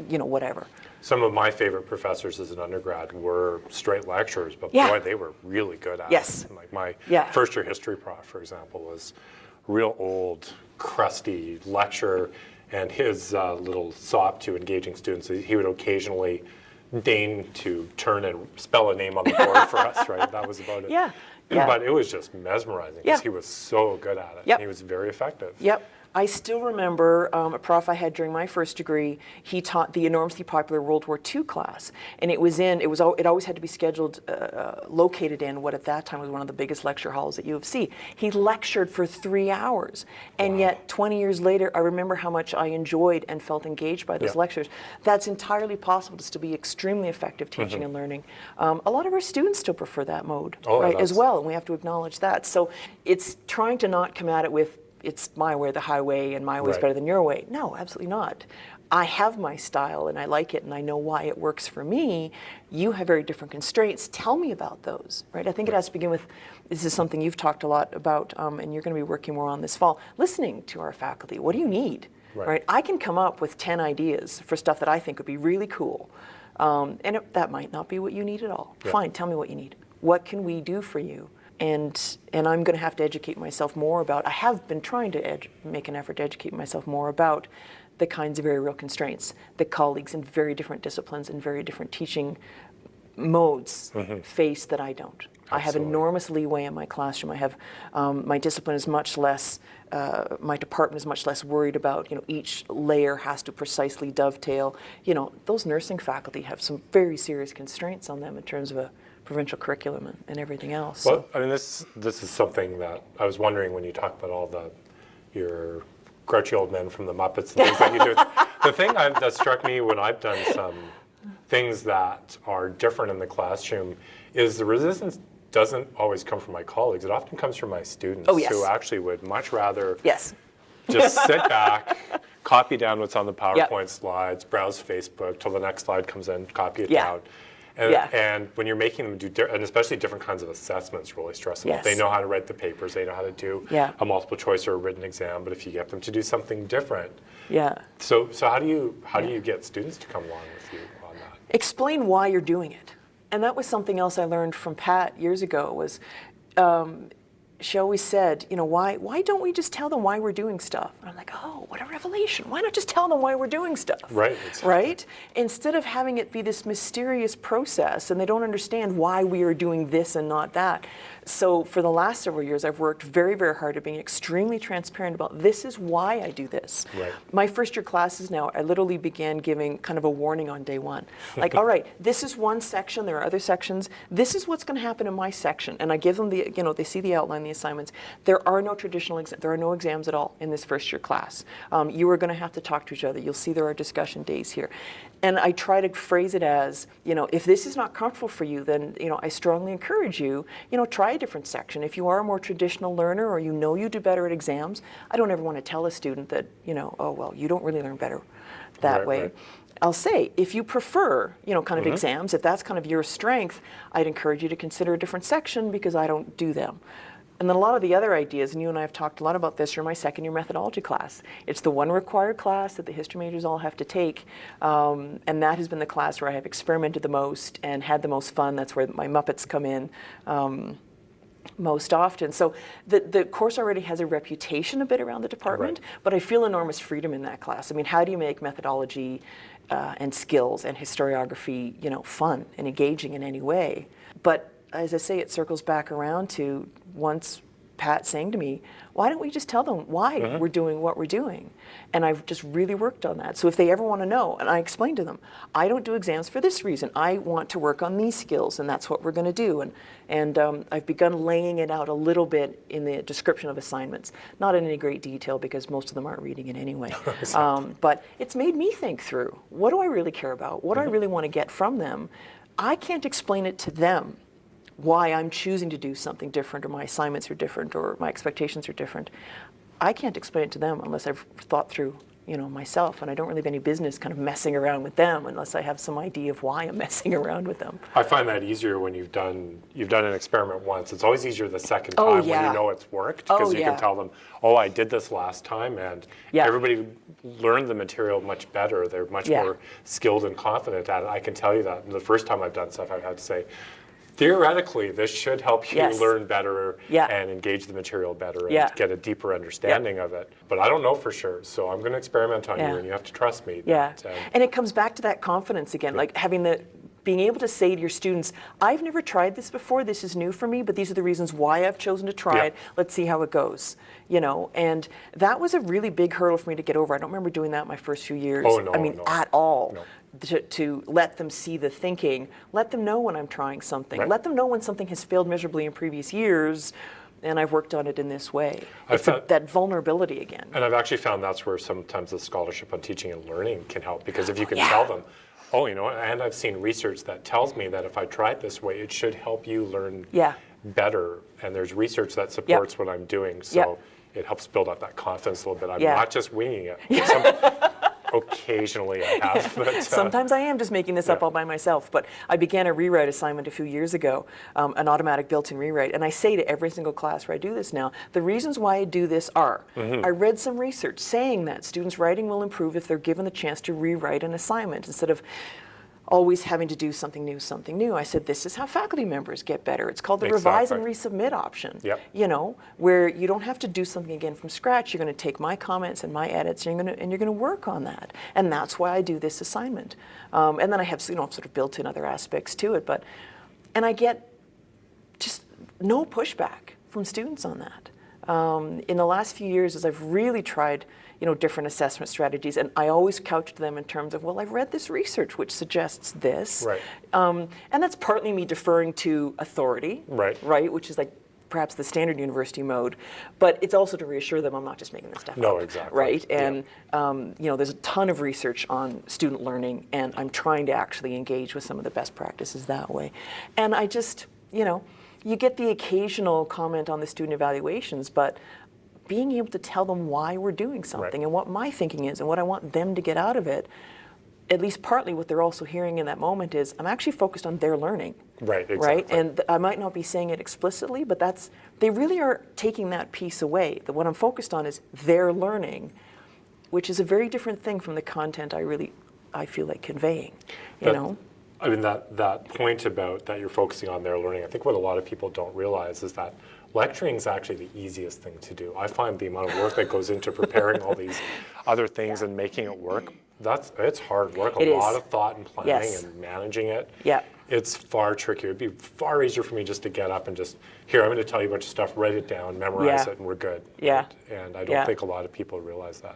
Speaker 2: whatever.
Speaker 1: Some of my favorite professors as an undergrad were straight lecturers, but boy, they were really good at it. Like my first year history prof, for example, was real old, crusty lecturer, and his little sop to engaging students, he would occasionally deign to turn and spell a name on the board for us, right? That was about it. But it was just mesmerizing because he was so good at it. And he was very effective.
Speaker 2: I still remember a prof I had during my first degree. He taught the enormously popular World War II class, and it always had to be scheduled, located in what at that time was one of the biggest lecture halls at U of C. He lectured for 3 hours, and yet 20 years later, I remember how much I enjoyed and felt engaged by those lectures. That's entirely possible to still be extremely effective teaching and learning. A lot of our students still prefer that mode, right, as well, and we have to acknowledge that. So it's trying to not come at it with, it's my way or the highway, and my way is better than your way. No, absolutely not. I have my style, and I like it, and I know why it works for me. You have very different constraints. Tell me about those, right? I think it has to begin with, this is something you've talked a lot about, and you're going to be working more on this fall, listening to our faculty. What do you need, right? I can come up with 10 ideas for stuff that I think would be really cool, and that might not be what you need at all. Fine, tell me what you need. What can we do for you? And I'm going to have to educate myself more about, I have been trying to make an effort to educate myself more about the kinds of very real constraints that colleagues in very different disciplines and very different teaching modes face that I don't. Absolutely. I have enormous leeway in my classroom. I have, my discipline is much less, my department is much less worried about, each layer has to precisely dovetail. Those nursing faculty have some very serious constraints on them in terms of a provincial curriculum and everything else.
Speaker 1: Well, I mean, this is something that I was wondering when you talk about all your grouchy old men from the Muppets and things that you do. The thing that struck me when I've done some things that are different in the classroom is the resistance doesn't always come from my colleagues. It often comes from my students who actually would much rather just sit back, copy down what's on the PowerPoint slides, browse Facebook till the next slide comes in, copy it down. And when you're making them do, and especially different kinds of assessments really stress them. They know how to write the papers, they know how to do a multiple choice or a written exam, but if you get them to do something different. So how do you get students to come along with you on that?
Speaker 2: Explain why you're doing it. And that was something else I learned from Pat years ago was, she always said, why don't we just tell them why we're doing stuff? And I'm like, oh, what a revelation. Why not just tell them why we're doing stuff? Right. Exactly. Right? Instead of having it be this mysterious process and they don't understand why we are doing this and not that. So for the last several years, I've worked very, very hard at being extremely transparent about this is why I do this. My first year classes now, I literally began giving kind of a warning on day one. Like, all right, this is one section, there are other sections. This is what's going to happen in my section. And I give them the, they see the outline, the assignments. There are no traditional exams, there are no exams at all in this first year class. You are going to have to talk to each other. You'll see there are discussion days here. And I try to phrase it as, if this is not comfortable for you, then, I strongly encourage you, try a different section. If you are a more traditional learner or you do better at exams, I don't ever want to tell a student that, oh, well, you don't really learn better that way. I'll say, if you prefer, kind of exams, if that's kind of your strength, I'd encourage you to consider a different section because I don't do them. And then a lot of the other ideas, and you and I have talked a lot about this, are my second year methodology class. It's the one required class that the history majors all have to take. And that has been the class where I have experimented the most and had the most fun. That's where my Muppets come in most often. So the course already has a reputation a bit around the department, but I feel enormous freedom in that class. I mean, how do you make methodology and skills and historiography, fun and engaging in any way? But as I say, it circles back around to once Pat saying to me, why don't we just tell them why we're doing what we're doing? And I've just really worked on that. So if they ever want to know, and I explain to them, I don't do exams for this reason. I want to work on these skills, and that's what we're going to do. And I've begun laying it out a little bit in the description of assignments. Not in any great detail because most of them aren't reading it anyway. But it's made me think through, what do I really care about? What do I really want to get from them? I can't explain it to them why I'm choosing to do something different, or my assignments are different, or my expectations are different. I can't explain it to them unless I've thought through, myself, and I don't really have any business kind of messing around with them unless I have some idea of why I'm messing around with them.
Speaker 1: I find that easier when you've done an experiment once. It's always easier the second time when you know it's worked, because you can tell them, oh, I did this last time, and everybody learned the material much better. They're much more skilled and confident at it. I can tell you that the first time I've done stuff, I've had to say, theoretically, this should help you learn better and engage the material better and get a deeper understanding of it. But I don't know for sure, so I'm going to experiment on you, and you have to trust me.
Speaker 2: And it comes back to that confidence again, like having being able to say to your students, I've never tried this before, this is new for me, but these are the reasons why I've chosen to try it. Let's see how it goes. And that was a really big hurdle for me to get over. I don't remember doing that my first few years.
Speaker 1: Oh, no, no.
Speaker 2: At all.
Speaker 1: No.
Speaker 2: To let them see the thinking, let them know when I'm trying something,
Speaker 1: Right.
Speaker 2: let them know when something has failed miserably in previous years, and I've worked on it in this way.
Speaker 1: I've
Speaker 2: It's
Speaker 1: found-
Speaker 2: that vulnerability again.
Speaker 1: And I've actually found that's where sometimes the scholarship on teaching and learning can help, because if you can
Speaker 2: Yeah.
Speaker 1: tell them, and I've seen research that tells me that if I try it this way, it should help you learn
Speaker 2: Yeah.
Speaker 1: better. And there's research that supports what I'm doing. So it helps build up that confidence a little bit. I'm
Speaker 2: Yeah.
Speaker 1: not just winging it. Occasionally I have. But,
Speaker 2: Sometimes I am just making this up all by myself, but I began a rewrite assignment a few years ago, an automatic built-in rewrite, and I say to every single class where I do this now, the reasons why I do this are, I read some research saying that students' writing will improve if they're given the chance to rewrite an assignment instead of always having to do something new. I said, this is how faculty members get better. It's called the revise and resubmit option.
Speaker 1: Yep.
Speaker 2: Where you don't have to do something again from scratch. You're going to take my comments and my edits, and you're going to work on that. And that's why I do this assignment. And then I have sort of built in other aspects to it. And I get just no pushback from students on that. In the last few years, as I've really tried different assessment strategies, and I always couched them in terms of, well, I've read this research which suggests this.
Speaker 1: Right.
Speaker 2: And that's partly me deferring to authority,
Speaker 1: Right.
Speaker 2: which is like perhaps the standard university mode, but it's also to reassure them I'm not just making this stuff up.
Speaker 1: No, exactly.
Speaker 2: Right,
Speaker 1: Yeah.
Speaker 2: and there's a ton of research on student learning, and I'm trying to actually engage with some of the best practices that way. And I just, you get the occasional comment on the student evaluations, but being able to tell them why we're doing something and what my thinking is and what I want them to get out of it, at least partly what they're also hearing in that moment is, I'm actually focused on their learning.
Speaker 1: Right, exactly.
Speaker 2: Right? And I might not be saying it explicitly, but they really are taking that piece away. That what I'm focused on is their learning, which is a very different thing from the content I feel like conveying, you know?
Speaker 1: I mean, that point about that you're focusing on their learning, I think what a lot of people don't realize is that lecturing is actually the easiest thing to do. I find the amount of work that goes into preparing all these other things and making it work, it's hard work, a lot of thought and planning and managing it.
Speaker 2: Yeah.
Speaker 1: It's far trickier. It'd be far easier for me just to get up and just, here, I'm going to tell you a bunch of stuff, write it down, memorize it, and we're good.
Speaker 2: Yeah.
Speaker 1: And I don't think a lot of people realize that,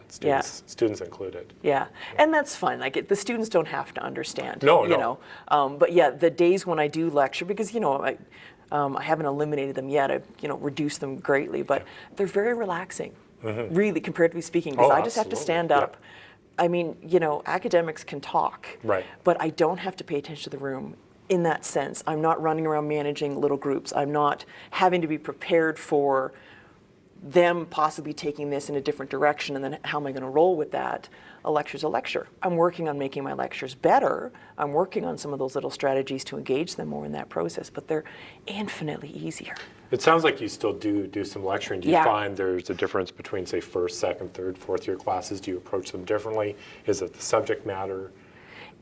Speaker 1: students included.
Speaker 2: Yeah, and that's fine. Like the students don't have to understand.
Speaker 1: No.
Speaker 2: But yeah, the days when I do lecture, because I haven't eliminated them yet. I've reduced them greatly, but they're very relaxing, really, comparatively speaking. Because I just have to stand up. I mean, academics can talk, but I don't have to pay attention to the room. In that sense, I'm not running around managing little groups. I'm not having to be prepared for them possibly taking this in a different direction, and then how am I going to roll with that? A lecture's a lecture. I'm working on making my lectures better. I'm working on some of those little strategies to engage them more in that process, but they're infinitely easier.
Speaker 1: It sounds like you still do some lecturing. Do you find there's a difference between, say, first, second, third, fourth year classes? Do you approach them differently? Is it the subject matter?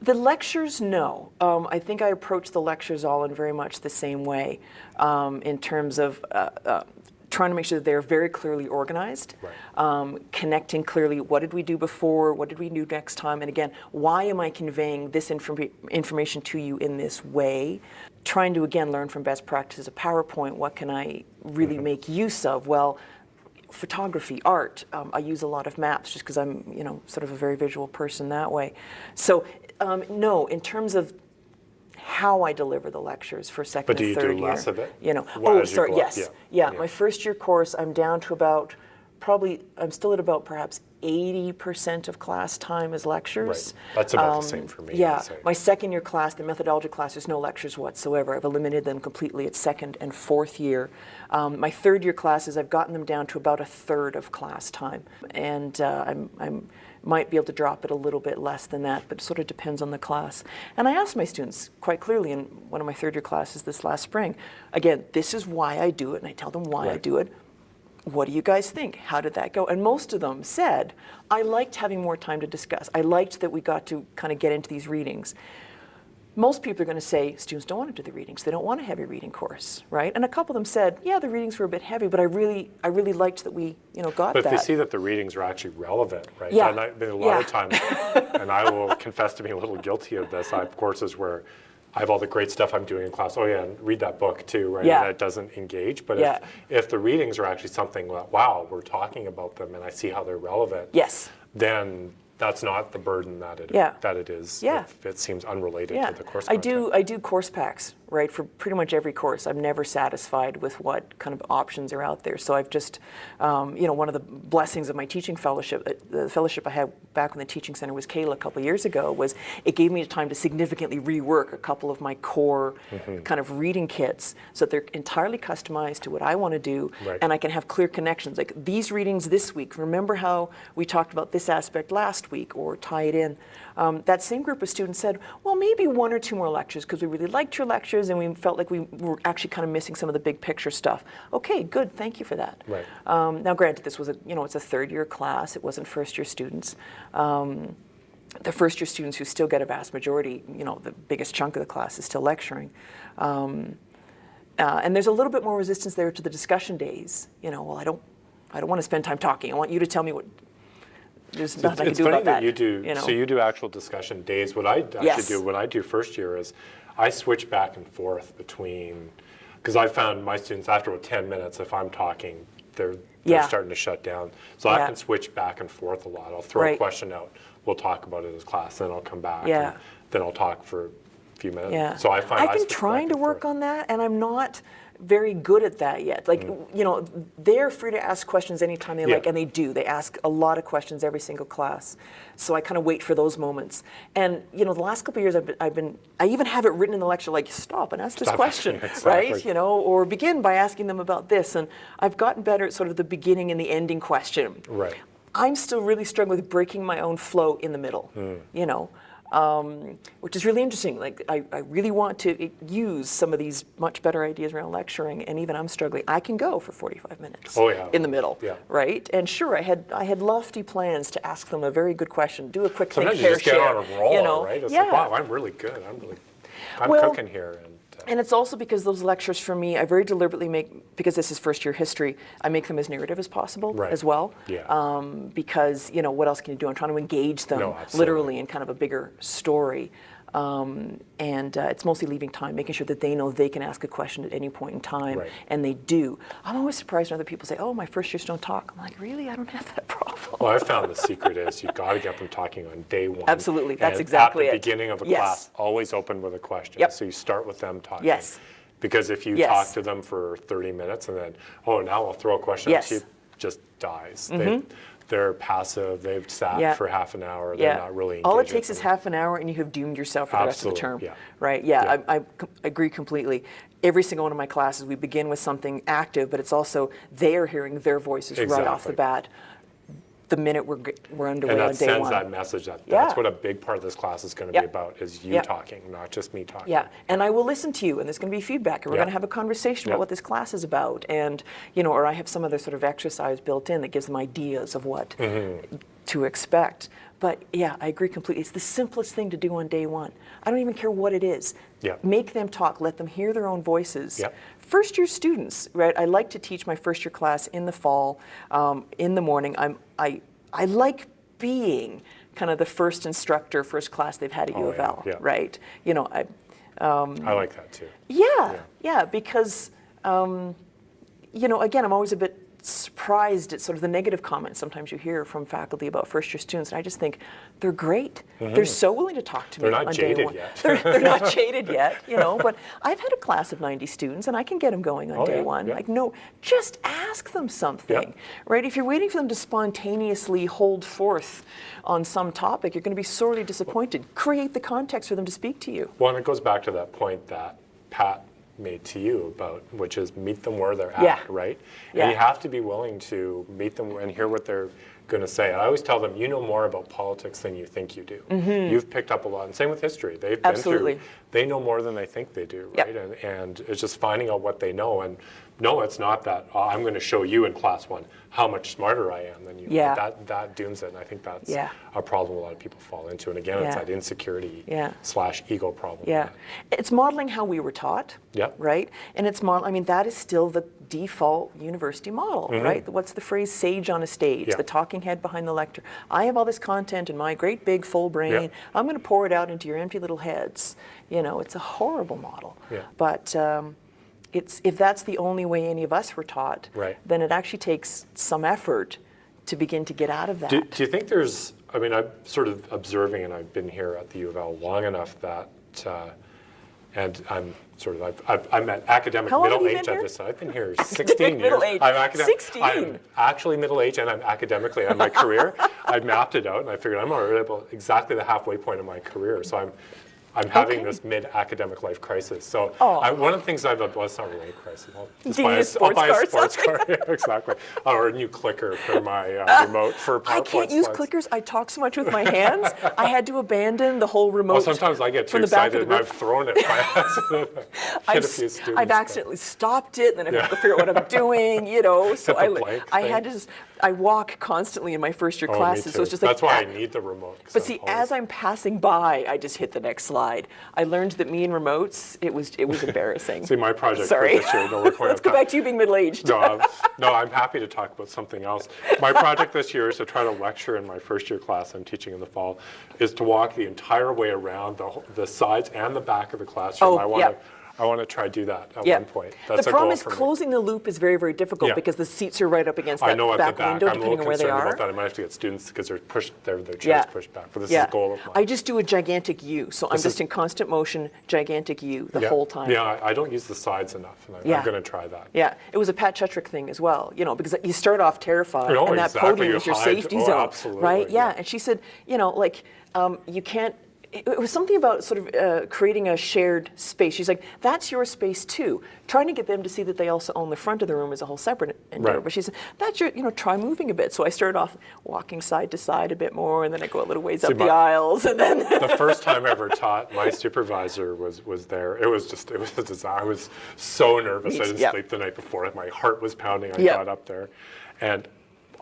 Speaker 2: The lectures, no. I think I approach the lectures all in very much the same way in terms of trying to make sure that they're very clearly organized, connecting clearly what did we do before, what did we do next time, and again, why am I conveying this information to you in this way? Trying to, again, learn from best practices of PowerPoint, what can I really make use of? Well, photography, art, I use a lot of maps just because I'm, sort of a very visual person that way. So, no, in terms of how I deliver the lectures for second and third year.
Speaker 1: But do you do less of it?
Speaker 2: Yes. My first year course, I'm down to about, I'm still at about perhaps 80% of class time is lectures.
Speaker 1: Right. That's about the same for me.
Speaker 2: Yeah. My second year class, the methodology class, there's no lectures whatsoever. I've eliminated them completely at second and fourth year. My third year classes, I've gotten them down to about a third of class time. And I might be able to drop it a little bit less than that, but it sort of depends on the class. And I asked my students quite clearly in one of my third year classes this last spring, again, this is why I do it, and I tell them why I do it. What do you guys think? How did that go? And most of them said, I liked having more time to discuss. I liked that we got to kind of get into these readings. Most people are going to say, students don't want to do the readings. They don't want a heavy reading course, right? And a couple of them said, yeah, the readings were a bit heavy, but I really liked that we, got that.
Speaker 1: But if they see that the readings are actually relevant, right?
Speaker 2: Yeah.
Speaker 1: And a lot of times, and I will confess to being a little guilty of this, I have courses where I have all the great stuff I'm doing in class. Oh yeah, and read that book too, right?
Speaker 2: Yeah.
Speaker 1: And that doesn't engage. But
Speaker 2: Yeah.
Speaker 1: if the readings are actually something that, wow, we're talking about them and I see how they're relevant,
Speaker 2: Yes.
Speaker 1: then that's not the burden that it
Speaker 2: Yeah.
Speaker 1: is
Speaker 2: Yeah.
Speaker 1: if it seems unrelated
Speaker 2: Yeah,
Speaker 1: to the course
Speaker 2: I
Speaker 1: content.
Speaker 2: do course packs, right, for pretty much every course. I'm never satisfied with what kind of options are out there. So I've just, one of the blessings of my teaching fellowship, the fellowship I had back when the teaching center was Kayla a couple of years ago, was it gave me time to significantly rework a couple of my core kind of reading kits so that they're entirely customized to what I want to do,
Speaker 1: Right.
Speaker 2: and I can have clear connections. Like these readings this week, remember how we talked about this aspect last week, or tie it in. That same group of students said, well, maybe 1 or 2 more lectures because we really liked your lectures and we felt like we were actually kind of missing some of the big picture stuff. Okay, good, thank you for that.
Speaker 1: Right.
Speaker 2: Now, granted, this was it's a third-year class. It wasn't first-year students. The first-year students who still get a vast majority, the biggest chunk of the class is still lecturing. And there's a little bit more resistance there to the discussion days. Well, I don't want to spend time talking. I want you to tell me what. There's nothing I can
Speaker 1: It's
Speaker 2: do
Speaker 1: funny
Speaker 2: about
Speaker 1: that
Speaker 2: that.
Speaker 1: you do. So you do actual discussion days. What I actually
Speaker 2: Yes.
Speaker 1: do when I do first year is I switch back and forth between, because I found my students after about 10 minutes, if I'm talking, they're
Speaker 2: Yeah.
Speaker 1: starting to shut down. So I
Speaker 2: Yeah.
Speaker 1: can switch back and forth a lot. I'll throw a
Speaker 2: Right.
Speaker 1: question out. We'll talk about it as class. Then I'll come back.
Speaker 2: Yeah.
Speaker 1: And then I'll talk for a few minutes.
Speaker 2: Yeah.
Speaker 1: So I find
Speaker 2: I've been
Speaker 1: switch
Speaker 2: trying
Speaker 1: back
Speaker 2: to
Speaker 1: and
Speaker 2: work
Speaker 1: forth.
Speaker 2: on that, and I'm not very good at that yet. Like, they're free to ask questions anytime they
Speaker 1: Yeah.
Speaker 2: like, and they do. They ask a lot of questions every single class. So I kind of wait for those moments. And, the last couple of years, I even have it written in the lecture, like, stop and ask this
Speaker 1: Stop
Speaker 2: question,
Speaker 1: asking, exactly.
Speaker 2: right? Or begin by asking them about this. And I've gotten better at sort of the beginning and the ending question.
Speaker 1: Right.
Speaker 2: I'm still really struggling with breaking my own flow in the middle, which is really interesting. Like, I really want to use some of these much better ideas around lecturing, and even I'm struggling. I can go for 45 minutes
Speaker 1: Oh, yeah.
Speaker 2: in the middle,
Speaker 1: Yeah.
Speaker 2: right? And sure, I had lofty plans to ask them a very good question, do a quick
Speaker 1: Sometimes
Speaker 2: think,
Speaker 1: you
Speaker 2: pair,
Speaker 1: just get
Speaker 2: share,
Speaker 1: on a roll, right? It's like,
Speaker 2: Yeah.
Speaker 1: wow, I'm really good. I'm
Speaker 2: Well,
Speaker 1: cooking here.
Speaker 2: And it's also because those lectures for me, I very deliberately make, because this is first year history, I make them as narrative as possible
Speaker 1: Right.
Speaker 2: as well.
Speaker 1: Yeah.
Speaker 2: Because, what else can you do? I'm trying to engage them
Speaker 1: No, absolutely.
Speaker 2: literally in kind of a bigger story. And it's mostly leaving time, making sure that they know they can ask a question at any point in time,
Speaker 1: Right.
Speaker 2: and they do. I'm always surprised when other people say, oh, my first years don't talk. I'm like, really? I don't have that problem.
Speaker 1: Well, I found the secret is you got to get them talking on day one.
Speaker 2: Absolutely, that's
Speaker 1: And
Speaker 2: exactly
Speaker 1: at the
Speaker 2: it.
Speaker 1: beginning of a
Speaker 2: Yes.
Speaker 1: class, always open with a question.
Speaker 2: Yep.
Speaker 1: So you start with them talking.
Speaker 2: Yes.
Speaker 1: Because if you
Speaker 2: Yes.
Speaker 1: talk to them for 30 minutes and then, now I'll throw a question
Speaker 2: Yes.
Speaker 1: at you, it just dies. They're passive. They've sat
Speaker 2: Yeah.
Speaker 1: for half an hour. They're not really engaging.
Speaker 2: All it takes is half an hour, and you have doomed yourself for the rest of the term.
Speaker 1: Absolutely, yeah.
Speaker 2: Right? Yeah,
Speaker 1: Yeah.
Speaker 2: I agree completely. Every single one of my classes, we begin with something active, but it's also they are hearing their voices right off the
Speaker 1: Exactly.
Speaker 2: bat. The minute we're underway
Speaker 1: And
Speaker 2: on
Speaker 1: that
Speaker 2: day
Speaker 1: sends
Speaker 2: one.
Speaker 1: that message that
Speaker 2: Yeah.
Speaker 1: that's what a big part of this class is going to
Speaker 2: Yep.
Speaker 1: be about, is you
Speaker 2: Yep.
Speaker 1: talking, not just me talking.
Speaker 2: Yeah, and I will listen to you, and there's going to be feedback, and we're
Speaker 1: Yeah.
Speaker 2: going to have a conversation
Speaker 1: Yeah.
Speaker 2: about what this class is about, and or I have some other sort of exercise built in that gives them ideas of what to expect. But yeah, I agree completely. It's the simplest thing to do on day one. I don't even care what it is.
Speaker 1: Yeah.
Speaker 2: Make them talk. Let them hear their own voices.
Speaker 1: Yeah.
Speaker 2: First year students, right? I like to teach my first year class in the fall, in the morning. I like being kind of the first instructor, first class they've had at U of L,
Speaker 1: yeah.
Speaker 2: right?
Speaker 1: I like that too.
Speaker 2: Yeah, because, again, I'm always a bit surprised at sort of the negative comments sometimes you hear from faculty about first-year students, and I just think they're great. They're so willing to talk to me
Speaker 1: They're not
Speaker 2: on day
Speaker 1: jaded
Speaker 2: one.
Speaker 1: yet.
Speaker 2: They're not jaded yet, but I've had a class of 90 students, and I can get them going on day
Speaker 1: yeah,
Speaker 2: one.
Speaker 1: yeah.
Speaker 2: Like, no, just ask them something,
Speaker 1: Yeah.
Speaker 2: right? If you're waiting for them to spontaneously hold forth on some topic, you're going to be sorely disappointed. Create the context for them to speak to you.
Speaker 1: Well, and it goes back to that point that Pat made to you about, which is meet them where they're at,
Speaker 2: Yeah.
Speaker 1: right?
Speaker 2: Yeah.
Speaker 1: And you have to be willing to meet them and hear what they're going to say. I always tell them, you know more about politics than you think you do. You've picked up a lot, and same with history. They've been
Speaker 2: Absolutely.
Speaker 1: through, they know more than they think they do,
Speaker 2: Yep.
Speaker 1: right? And it's just finding out what they know. And no, it's not that. I'm going to show you in class 1 how much smarter I am than you.
Speaker 2: Yeah.
Speaker 1: That dooms it, and I think that's
Speaker 2: Yeah.
Speaker 1: a problem a lot of people fall into. And again, it's
Speaker 2: Yeah.
Speaker 1: that insecurity
Speaker 2: Yeah.
Speaker 1: / ego problem.
Speaker 2: Yeah, it's modeling how we were taught,
Speaker 1: Yeah.
Speaker 2: right? And it's I mean, that is still the default university model, right? What's the phrase, sage on a stage,
Speaker 1: Yeah.
Speaker 2: the talking head behind the lector. I have all this content in my great big full brain.
Speaker 1: Yeah.
Speaker 2: I'm going to pour it out into your empty little heads. You know, it's a horrible model.
Speaker 1: Yeah.
Speaker 2: But if that's the only way any of us were taught,
Speaker 1: Right.
Speaker 2: then it actually takes some effort to begin to get out of that.
Speaker 1: Do you think there's, I mean, I'm sort of observing, and I've been here at the U of L long enough that, and I'm sort of, I'm at academic
Speaker 2: How long have
Speaker 1: middle
Speaker 2: you
Speaker 1: age
Speaker 2: been
Speaker 1: at
Speaker 2: here?
Speaker 1: this. I've been here 16 years.
Speaker 2: Middle age.
Speaker 1: I'm
Speaker 2: 16.
Speaker 1: I'm actually middle age, and I'm academically on my career. I mapped it out, and I figured I'm already about exactly the halfway point of my career. So I'm having this mid-academic life crisis. So one of the things well, it's not really a crisis. I'll buy a sports car. Yeah, exactly. Or a new clicker for my remote for PowerPoint
Speaker 2: I can't use
Speaker 1: slides.
Speaker 2: clickers. I talk so much with my hands. I had to abandon the whole remote.
Speaker 1: Well, sometimes I get too
Speaker 2: from the back of
Speaker 1: excited
Speaker 2: the
Speaker 1: and I've thrown it by accident. Hit a few students,
Speaker 2: I've
Speaker 1: but-
Speaker 2: accidentally stopped it, and then I have to figure out what I'm doing, you know. So
Speaker 1: Hit the blank
Speaker 2: I
Speaker 1: thing.
Speaker 2: had to I walk constantly in my first year
Speaker 1: Oh, me
Speaker 2: classes, so
Speaker 1: too.
Speaker 2: it's just like
Speaker 1: That's why I need the remote. 'Cause
Speaker 2: But
Speaker 1: I'm
Speaker 2: see,
Speaker 1: always-
Speaker 2: as I'm passing by, I just hit the next slide. I learned that me and remotes, it was embarrassing.
Speaker 1: See, my project
Speaker 2: Sorry.
Speaker 1: for this year, no, we're going
Speaker 2: Let's go back to you being middle-aged.
Speaker 1: No, I'm happy to talk about something else. My project this year is to try to lecture in my first year class I'm teaching in the fall, is to walk the entire way around the sides and the back of the classroom.
Speaker 2: Oh,
Speaker 1: I want to try to do that at
Speaker 2: Yeah.
Speaker 1: one point. That's
Speaker 2: The
Speaker 1: a
Speaker 2: problem
Speaker 1: goal
Speaker 2: is
Speaker 1: for me.
Speaker 2: closing the loop is very, very difficult
Speaker 1: Yeah.
Speaker 2: because the seats are right up against
Speaker 1: I
Speaker 2: that
Speaker 1: know at
Speaker 2: back
Speaker 1: the back.
Speaker 2: window,
Speaker 1: I'm a
Speaker 2: depending
Speaker 1: little
Speaker 2: on where they
Speaker 1: concerned
Speaker 2: are.
Speaker 1: about that. I might have to get students because their chairs pushed back. But this is a goal of mine.
Speaker 2: I just do a gigantic U, so I'm just in constant motion, gigantic U the whole time.
Speaker 1: Yeah, I don't use the sides enough, and I'm going to try that.
Speaker 2: Yeah, it was a Pat Chutrick thing as well, you know, because you start off terrified,
Speaker 1: Oh,
Speaker 2: and that
Speaker 1: exactly.
Speaker 2: podium
Speaker 1: You
Speaker 2: is your
Speaker 1: hide-
Speaker 2: safety
Speaker 1: oh,
Speaker 2: zone,
Speaker 1: absolutely,
Speaker 2: right?
Speaker 1: yeah.
Speaker 2: And she said, you know, like, you can't. It was something about sort of creating a shared space. She's like, that's your space too. Trying to get them to see that they also own the front of the room is a whole separate endeavor.
Speaker 1: Right.
Speaker 2: But she said, that's your, you know, try moving a bit. So I started off walking side to side a bit more, and then I go a little ways up the aisles, and then.
Speaker 1: The first time I ever taught, my supervisor was there. It was a disaster. I was so nervous. I didn't sleep the night before. My heart was pounding. I got up there, and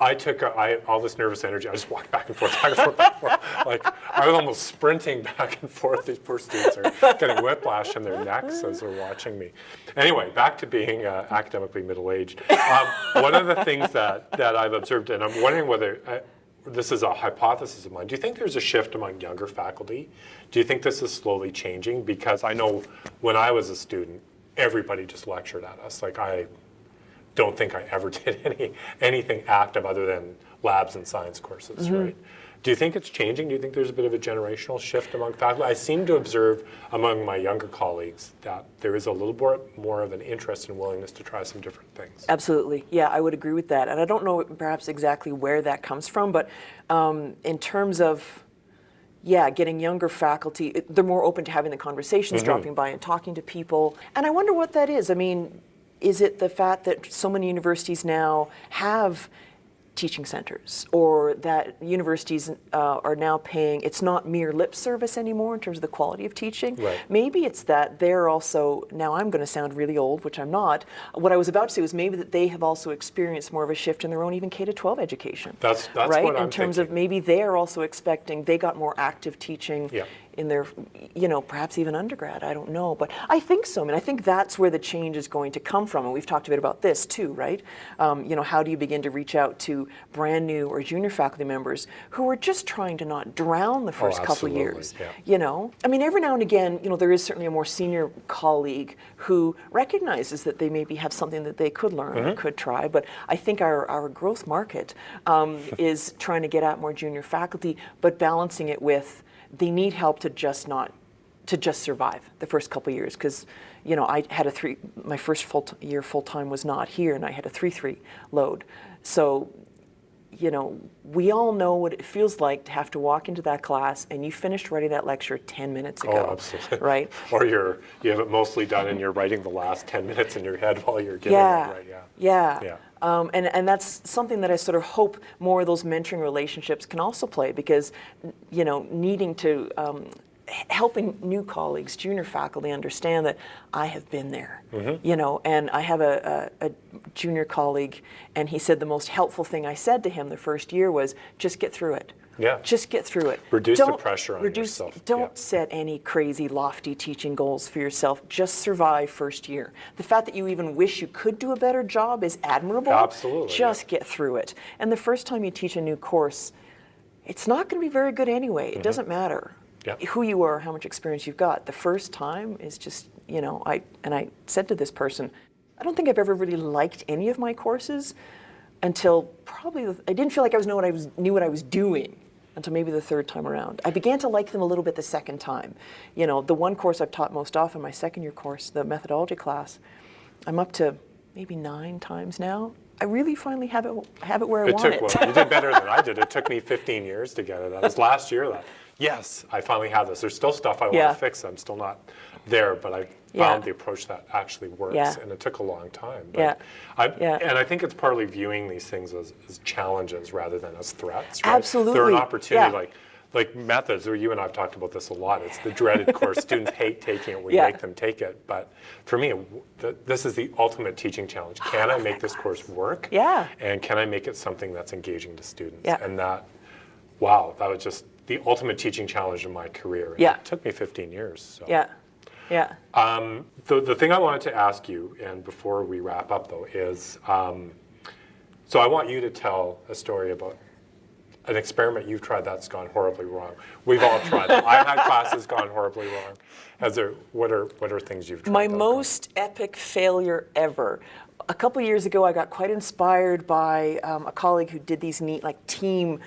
Speaker 1: I took all this nervous energy. I just walked back and forth, back and forth, back and forth. Like I was almost sprinting back and forth. These poor students are getting whiplash in their necks as they're watching me. Anyway, back to being academically middle-aged. One of the things that I've observed, and I'm wondering whether this is a hypothesis of mine. Do you think there's a shift among younger faculty? Do you think this is slowly changing? Because I know when I was a student, everybody just lectured at us. Like I don't think I ever did anything active other than labs and science courses, right? Do you think it's changing? Do you think there's a bit of a generational shift among faculty? I seem to observe among my younger colleagues that there is a little more of an interest and willingness to try some different things.
Speaker 2: Absolutely. Yeah, I would agree with that. And I don't know perhaps exactly where that comes from, but in terms of, getting younger faculty, they're more open to having the conversations, dropping by and talking to people. And I wonder what that is. I mean, is it the fact that so many universities now have teaching centers, or that universities are now paying, it's not mere lip service anymore in terms of the quality of teaching?
Speaker 1: Right.
Speaker 2: Maybe it's that they're also, now I'm going to sound really old, which I'm not. What I was about to say was maybe that they have also experienced more of a shift in their own even K-12 education.
Speaker 1: That's
Speaker 2: right?
Speaker 1: what I'm
Speaker 2: In terms
Speaker 1: thinking.
Speaker 2: of maybe they're also expecting, they got more active teaching in their, you know, perhaps even undergrad, I don't know. But I think so. I mean, I think that's where the change is going to come from. And we've talked a bit about this too, right? You know, how do you begin to reach out to brand new or junior faculty members who are just trying to not drown the first couple
Speaker 1: absolutely,
Speaker 2: years?
Speaker 1: yeah.
Speaker 2: You know, I mean, every now and again, you know, there is certainly a more senior colleague who recognizes that they maybe have something that they could learn or could try. But I think our growth market is trying to get at more junior faculty, but balancing it with they need help to just survive the first couple of years. Because, you know, I had my first year full-time was not here, and I had a 3-3 load. So, you know, we all know what it feels like to have to walk into that class and you finished writing that lecture 10 minutes ago.
Speaker 1: Oh, absolutely.
Speaker 2: Right?
Speaker 1: Or you have it mostly done and you're writing the last 10 minutes in your head while you're giving it, right?
Speaker 2: Yeah. And that's something that I sort of hope more of those mentoring relationships can also play, because, you know, needing to helping new colleagues, junior faculty understand that I have been there, you know, and I have a junior colleague, and he said the most helpful thing I said to him the first year was, just get through it.
Speaker 1: Yeah.
Speaker 2: Just get through it.
Speaker 1: Reduce the pressure on yourself.
Speaker 2: Don't set any crazy, lofty teaching goals for yourself. Just survive first year. The fact that you even wish you could do a better job is admirable.
Speaker 1: Absolutely.
Speaker 2: Just get through it. And the first time you teach a new course, it's not going to be very good anyway. It doesn't matter who you are, how much experience you've got. The first time is just, you know, I said to this person, I don't think I've ever really liked any of my courses until probably, I didn't feel like I knew what I was doing until maybe the third time around. I began to like them a little bit the second time. You know, the one course I've taught most often, my second year course, the methodology class, I'm up to maybe 9 times now. I really finally have it where I want it.
Speaker 1: Well, you did better than I did. It took me 15 years to get it. That was last year that, yes, I finally have this. There's still stuff I want to fix. I'm still not there, but I found the approach that actually works, and it took a long time. But and I think it's partly viewing these things as challenges rather than as threats. Right?
Speaker 2: Absolutely.
Speaker 1: They're an opportunity, like methods, or you and I have talked about this a lot. It's the dreaded course. Students hate taking it. We make them take it. But for me, this is the ultimate teaching challenge. Can I make this course work?
Speaker 2: Yeah.
Speaker 1: And can I make it something that's engaging to students?
Speaker 2: Yeah.
Speaker 1: And that was just the ultimate teaching challenge in my career. And it took me 15 years. So.
Speaker 2: Yeah. Yeah.
Speaker 1: The thing I wanted to ask you, and before we wrap up though, is so I want you to tell a story about an experiment you've tried that's gone horribly wrong. We've all tried it. I've had classes gone horribly wrong. What are things you've tried?
Speaker 2: My most epic failure ever. A couple years ago, I got quite inspired by a colleague who did these neat team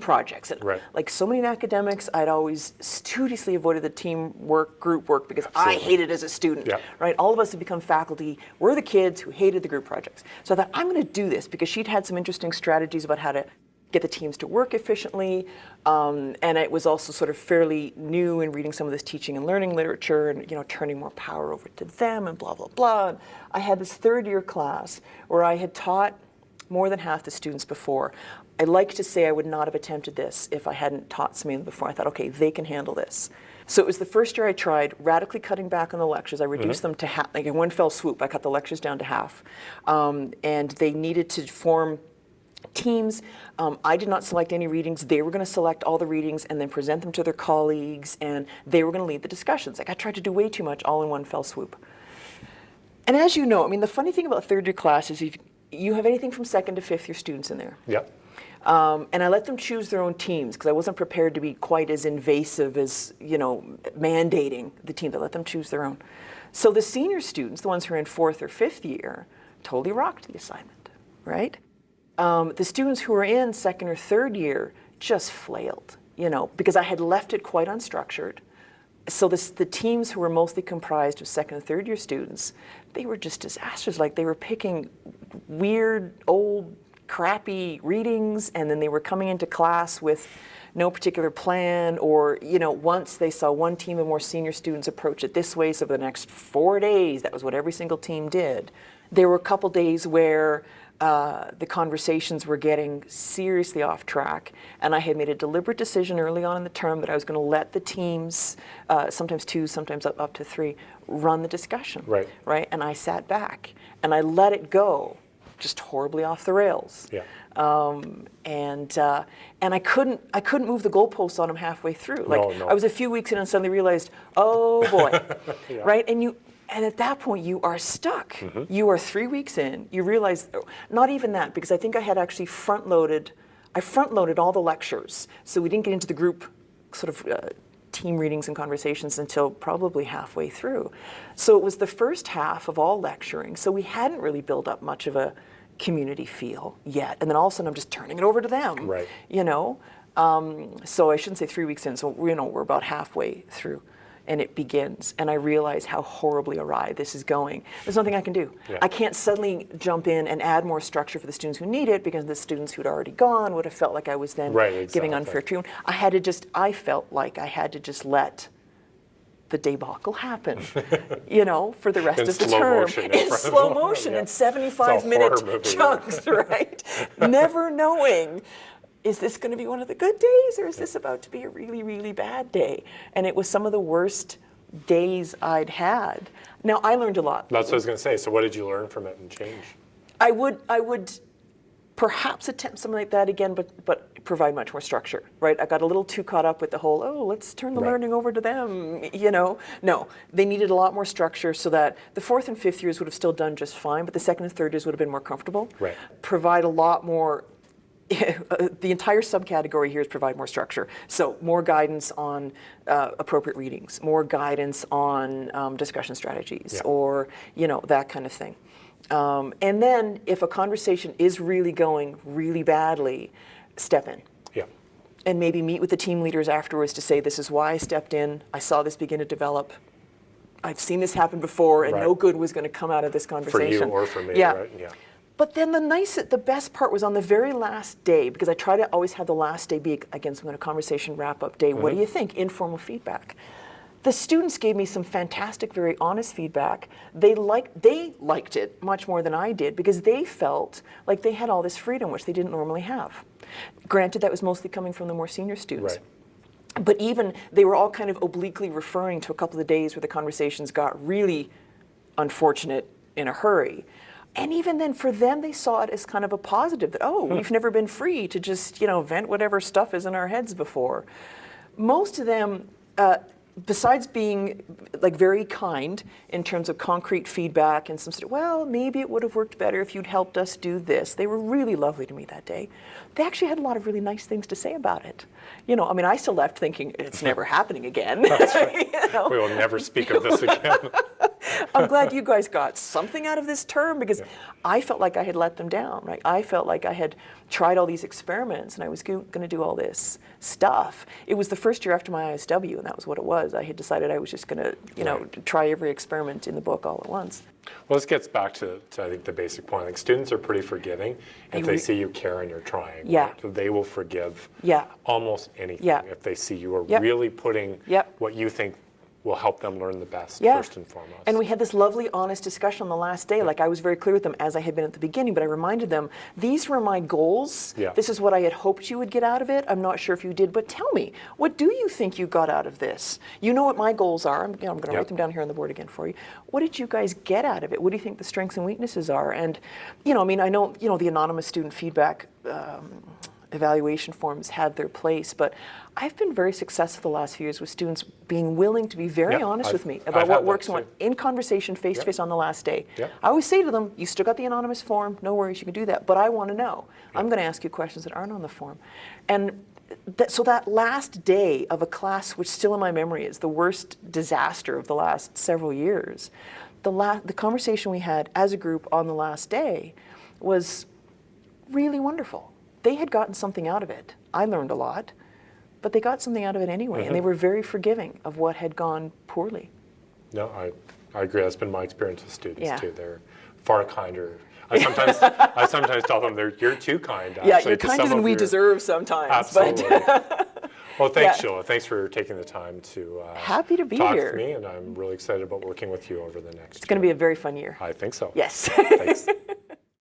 Speaker 2: projects. Like so many academics, I'd always studiously avoided the teamwork, group work, because I hated it as a student. Right? All of us have become faculty. We're the kids who hated the group projects. So I thought, I'm going to do this, because she'd had some interesting strategies about how to get the teams to work efficiently, and it was also sort of fairly new in reading some of this teaching and learning literature, and turning more power over to them, and blah blah blah. And I had this third year class where I had taught more than half the students before. I like to say I would not have attempted this if I hadn't taught some of them before. I thought, okay, they can handle this. So it was the first year I tried radically cutting back on the lectures. I reduced them to half, like in one fell swoop. I cut the lectures down to half, and they needed to form teams. I did not select any readings. They were going to select all the readings and then present them to their colleagues, and they were going to lead the discussions. Like, I tried to do way too much all in one fell swoop. And as you know, I mean, the funny thing about third year classes is you have anything from second to fifth year students in there.
Speaker 1: Yep.
Speaker 2: And I let them choose their own teams, because I wasn't prepared to be quite as invasive as, mandating the team. I let them choose their own. So the senior students, the ones who are in fourth or fifth year, totally rocked the assignment, right? The students who were in second or third year just flailed, because I had left it quite unstructured. So the teams who were mostly comprised of second and third year students, they were just disasters. Like, they were picking weird, old, crappy readings, and then they were coming into class with no particular plan, or, once they saw one team of more senior students approach it this way, so for the next 4 days, that was what every single team did. There were a couple days where the conversations were getting seriously off track, and I had made a deliberate decision early on in the term that I was going to let the teams, sometimes 2, sometimes up to 3, run the discussion. Right? And I sat back, and I let it go, just horribly off the rails.
Speaker 1: Yeah.
Speaker 2: And I couldn't move the goalposts on them halfway through.
Speaker 1: No.
Speaker 2: I was a few weeks in and suddenly realized, oh boy, right? And at that point, you are stuck. You are 3 weeks in. You realize, not even that, because I think I had actually front-loaded all the lectures. So we didn't get into the group sort of team readings and conversations until probably halfway through. So it was the first half of all lecturing. So we hadn't really built up much of a community feel yet. And then all of a sudden, I'm just turning it over to them.
Speaker 1: Right.
Speaker 2: So I shouldn't say 3 weeks in. So we're about halfway through. And it begins, and I realize how horribly awry this is going. There's nothing I can do. I can't suddenly jump in and add more structure for the students who need it, because the students who'd already gone would have felt like I was then giving unfair treatment. I felt like I had to just let the debacle happen, for the rest of the term. In slow motion, in 75-minute chunks, right? Never knowing is this going to be one of the good days, or is this about to be a really, really bad day? And it was some of the worst days I'd had. Now, I learned a lot.
Speaker 1: That's what I was going to say. So what did you learn from it and change?
Speaker 2: I would perhaps attempt something like that again, but provide much more structure, right? I got a little too caught up with the whole, oh, let's turn the learning over to them, No, they needed a lot more structure so that the 4th and 5th years would have still done just fine, but the 2nd and 3rd years would have been more comfortable.
Speaker 1: Right.
Speaker 2: Provide a lot more. The entire subcategory here is provide more structure. So more guidance on appropriate readings, more guidance on discussion strategies, or that kind of thing. And then if a conversation is really going really badly, step in.
Speaker 1: Yeah.
Speaker 2: And maybe meet with the team leaders afterwards to say, this is why I stepped in. I saw this begin to develop. I've seen this happen before, and no good was going to come out of this conversation.
Speaker 1: For you or for me,
Speaker 2: yeah.
Speaker 1: right? Yeah.
Speaker 2: But then the best part was on the very last day, because I try to always have the last day be, again, some kind of conversation wrap-up day. What do you think? Informal feedback. The students gave me some fantastic, very honest feedback. They liked it much more than I did, because they felt like they had all this freedom, which they didn't normally have. Granted, that was mostly coming from the more senior students.
Speaker 1: Right.
Speaker 2: But even, they were all kind of obliquely referring to a couple of days where the conversations got really unfortunate in a hurry. And even then, for them, they saw it as kind of a positive, that, oh, we've never been free to just, vent whatever stuff is in our heads before. Most of them, besides being very kind in terms of concrete feedback and some, well, maybe it would have worked better if you'd helped us do this. They were really lovely to me that day. They actually had a lot of really nice things to say about it. I still left thinking, it's never happening again.
Speaker 1: That's right. We will never speak of this again.
Speaker 2: I'm glad you guys got something out of this term, because I felt like I had let them down, right? I felt like I had tried all these experiments and I was going to do all this stuff. It was the first year after my ISW, and that was what it was. I had decided I was just going to, try every experiment in the book all at once.
Speaker 1: Well, this gets back to I think, the basic point. Like, students are pretty forgiving if they see you care and you're trying.
Speaker 2: Yeah.
Speaker 1: Right? So they will forgive almost anything if they see you are really putting what you think will help them learn the best, first and foremost.
Speaker 2: And we had this lovely, honest discussion on the last day. Like, I was very clear with them, as I had been at the beginning, but I reminded them, these were my goals.
Speaker 1: Yeah.
Speaker 2: This is what I had hoped you would get out of it. I'm not sure if you did, but tell me, what do you think you got out of this? You know what my goals are. I'm going to write them down here on the board again for you. What did you guys get out of it? What do you think the strengths and weaknesses are? And, I know, the anonymous student feedback evaluation forms had their place, but I've been very successful the last few years with students being willing to be very honest with me about what works and what, in conversation, face-to-face on the last day. I always say to them, you still got the anonymous form, no worries, you can do that, but I want to know. I'm going to ask you questions that aren't on the form. And so that last day of a class, which still in my memory is the worst disaster of the last several years, the conversation we had as a group on the last day was really wonderful. They had gotten something out of it. I learned a lot, but they got something out of it anyway, and they were very forgiving of what had gone poorly.
Speaker 1: No, I agree. That's been my experience with students too. They're far kinder. I sometimes tell them you're too kind. Actually,
Speaker 2: you're kinder than we deserve sometimes.
Speaker 1: Absolutely.
Speaker 2: But
Speaker 1: well, thanks, Sheila. Thanks for taking the time to
Speaker 2: happy to be
Speaker 1: talk
Speaker 2: here.
Speaker 1: with me, and I'm really excited about working with you over the next year.
Speaker 2: It's going to be a very fun year.
Speaker 1: I think so.
Speaker 2: Yes.
Speaker 1: Thanks.